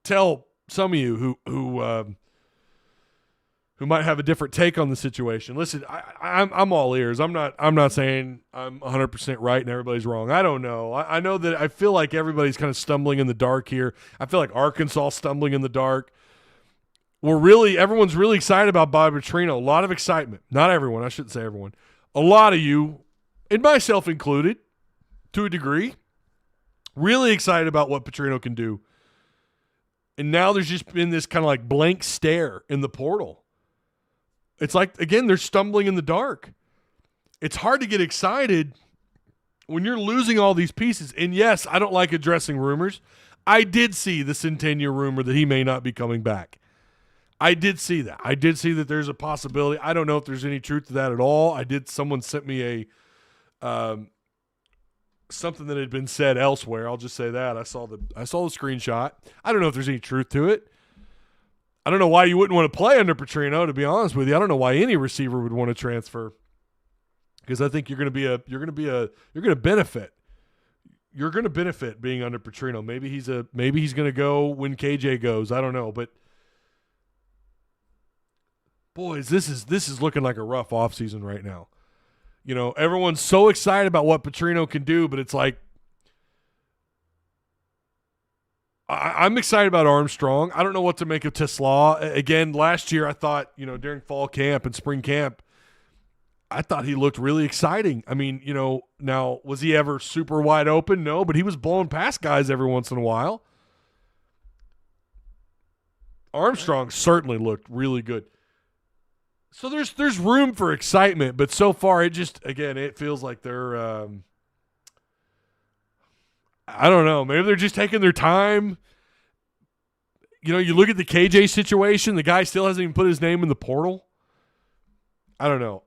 tell some of you who might have a different take on the situation. Listen, I'm all ears. I'm not saying I'm 100% right and everybody's wrong. I don't know. I know that I feel like everybody's kind of stumbling in the dark here. I feel like Arkansas stumbling in the dark. Everyone's really excited about Bobby Petrino. A lot of excitement. Not everyone. I shouldn't say everyone. A lot of you, and myself included, to a degree, really excited about what Petrino can do. And now there's just been this kind of like blank stare in the portal. It's like, again, they're stumbling in the dark. It's hard to get excited when you're losing all these pieces. And yes, I don't like addressing rumors. I did see the Centennial rumor that he may not be coming back. I did see that. I did see that there's a possibility. I don't know if there's any truth to that at all. Someone sent me something that had been said elsewhere. I'll just say that. I saw the screenshot. I don't know if there's any truth to it. I don't know why you wouldn't want to play under Petrino, to be honest with you. I don't know why any receiver would want to transfer, because I think you're going to benefit. You're going to benefit being under Petrino. Maybe he's going to go when KJ goes. I don't know, but boys, this is looking like a rough offseason right now. You know, everyone's so excited about what Petrino can do, but it's like, I'm excited about Armstrong. I don't know what to make of Teslaw. Again, last year I thought, during fall camp and spring camp, I thought he looked really exciting. I mean, now was he ever super wide open? No, but he was blowing past guys every once in a while. Armstrong certainly looked really good. So there's room for excitement, but so far it feels like they're I don't know. Maybe they're just taking their time. You look at the KJ situation, the guy still hasn't even put his name in the portal. I don't know.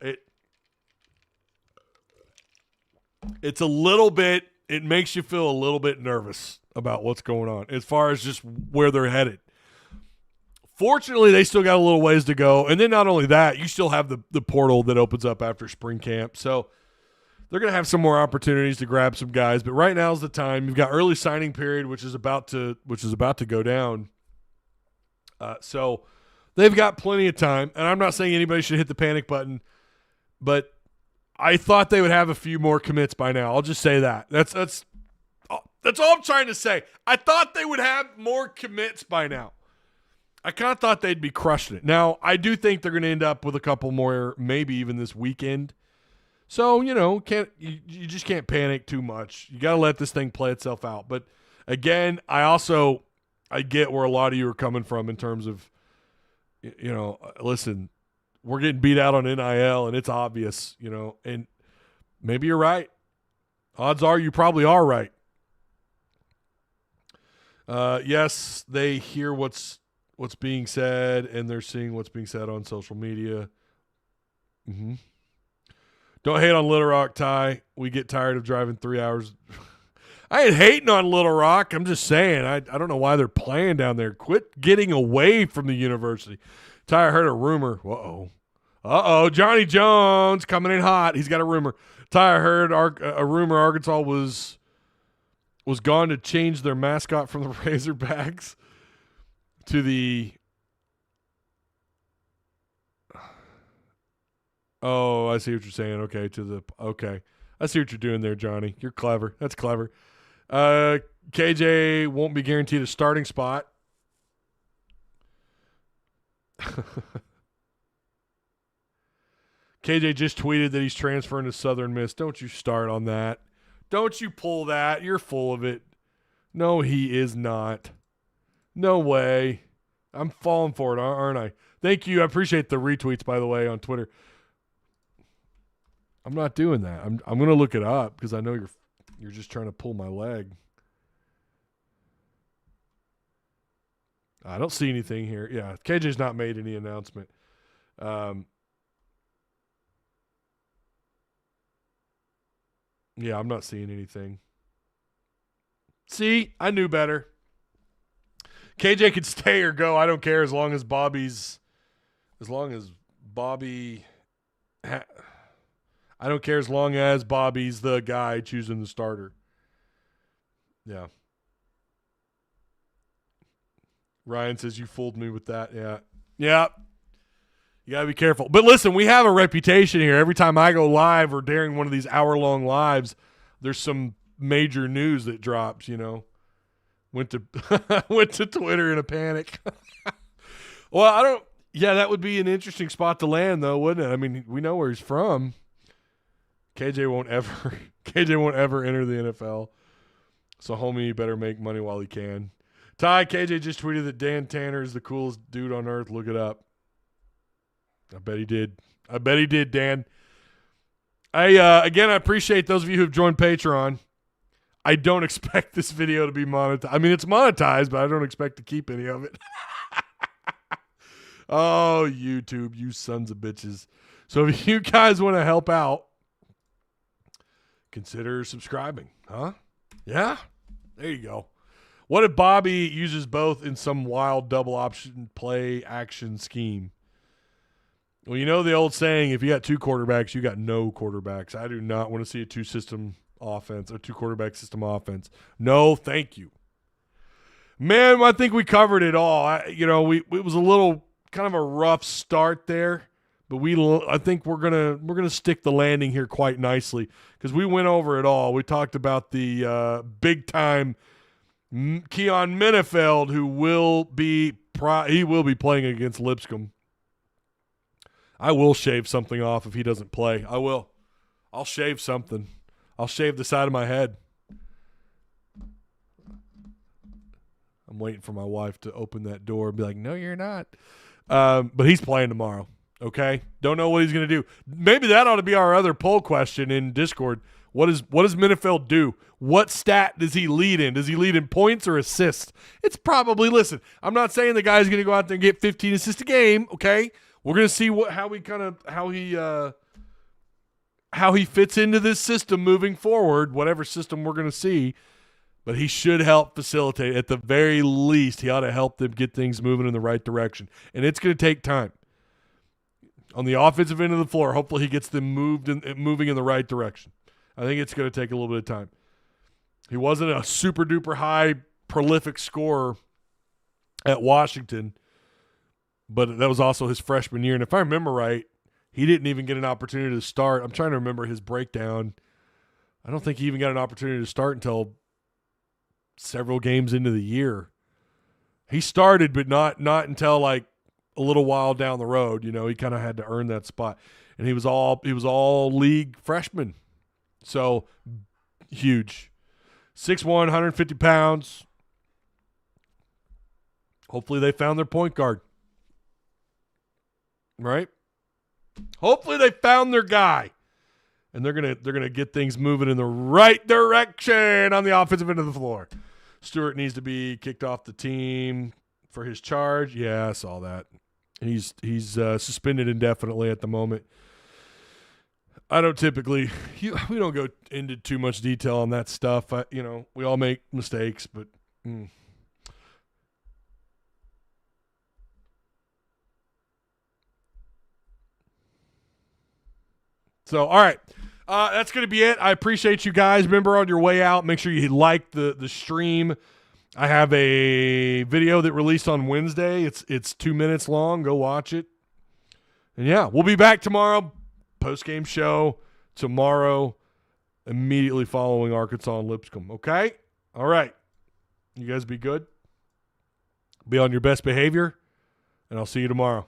It's a little bit, it makes you feel a little bit nervous about what's going on as far as just where they're headed. Fortunately, they still got a little ways to go. And then not only that, you still have the portal that opens up after spring camp. So they're going to have some more opportunities to grab some guys, but right now is the time. You've got early signing period, which is about to go down. So they've got plenty of time, and I'm not saying anybody should hit the panic button, but I thought they would have a few more commits by now. I'll just say that. That's all I'm trying to say. I thought they would have more commits by now. I kind of thought they'd be crushing it. Now, I do think they're going to end up with a couple more, maybe even this weekend. So, you just can't panic too much. You got to let this thing play itself out. But again, I get where a lot of you are coming from in terms of, listen, we're getting beat out on NIL and it's obvious, and maybe you're right. Odds are you probably are right. Yes, they hear what's being said and they're seeing what's being said on social media. Mm-hmm. Don't hate on Little Rock, Ty. We get tired of driving 3 hours. I ain't hating on Little Rock. I'm just saying, I don't know why they're playing down there. Quit getting away from the university. Ty, I heard a rumor. Uh-oh. Johnny Jones coming in hot. He's got a rumor. Ty, I heard a rumor Arkansas was gone to change their mascot from the Razorbacks to the – oh, I see what you're saying. Okay, okay. I see what you're doing there, Johnny. You're clever. That's clever. KJ won't be guaranteed a starting spot. KJ just tweeted that he's transferring to Southern Miss. Don't you start on that. Don't you pull that. You're full of it. No, he is not. No way. I'm falling for it, aren't I? Thank you. I appreciate the retweets, by the way, on Twitter. I'm not doing that. I'm going to look it up because I know you're just trying to pull my leg. I don't see anything here. Yeah, KJ's not made any announcement. Yeah, I'm not seeing anything. See, I knew better. KJ could stay or go. I don't care as long as Bobby. I don't care as long as Bobby's the guy choosing the starter. Yeah. Ryan says you fooled me with that. Yeah. Yeah. You got to be careful. But listen, we have a reputation here. Every time I go live or during one of these hour-long lives, there's some major news that drops, you know. Went to Twitter in a panic. Well, that would be an interesting spot to land though, wouldn't it? I mean, we know where he's from. KJ won't ever enter the NFL. So homie, you better make money while he can. Ty, KJ just tweeted that Dan Tanner is the coolest dude on earth. Look it up. I bet he did, Dan. Again, I appreciate those of you who have joined Patreon. I don't expect this video to be monetized. I mean, it's monetized, but I don't expect to keep any of it. Oh, YouTube, you sons of bitches. So if you guys want to help out, consider subscribing, huh? Yeah? There you go. What if Bobby uses both in some wild double option play action scheme? Well, you know the old saying, if you got two quarterbacks, you got no quarterbacks. I do not want to see a two-system offense, a two-quarterback system offense. No, thank you. Man, I think we covered it all. It was a little kind of a rough start there, but I think we're gonna stick the landing here quite nicely because we went over it all. We talked about the big-time Keyon Menifield, who will be playing against Lipscomb. I will shave something off if he doesn't play. I will. I'll shave something. I'll shave the side of my head. I'm waiting for my wife to open that door and be like, no, you're not. But he's playing tomorrow, okay? Don't know what he's going to do. Maybe that ought to be our other poll question in Discord. What does Menifield do? What stat does he lead in? Does he lead in points or assists? It's probably, listen, I'm not saying the guy's going to go out there and get 15 assists a game, okay? We're going to see how he fits into this system moving forward, whatever system we're going to see. But he should help facilitate. At the very least, he ought to help them get things moving in the right direction. And it's going to take time. On the offensive end of the floor, hopefully he gets them moving in the right direction. I think it's going to take a little bit of time. He wasn't a super-duper high prolific scorer at Washington, but that was also his freshman year. And if I remember right, he didn't even get an opportunity to start. I'm trying to remember his breakdown. I don't think he even got an opportunity to start until several games into the year. He started, but not until like a little while down the road. You know, he kind of had to earn that spot. And he was all league freshman. So huge. 6'1", 150 pounds. Hopefully they found their point guard. Right? Hopefully they found their guy. And they're gonna get things moving in the right direction on the offensive end of the floor. Stewart needs to be kicked off the team for his charge. Yeah, I saw that. He's suspended indefinitely at the moment. I don't typically we don't go into too much detail on that stuff. We all make mistakes, but So, all right. That's going to be it. I appreciate you guys. Remember, on your way out, make sure you like the stream. I have a video that released on Wednesday. It's 2 minutes long. Go watch it. And, yeah, we'll be back tomorrow. Post-game show tomorrow, immediately following Arkansas and Lipscomb. Okay? All right. You guys be good. Be on your best behavior, and I'll see you tomorrow.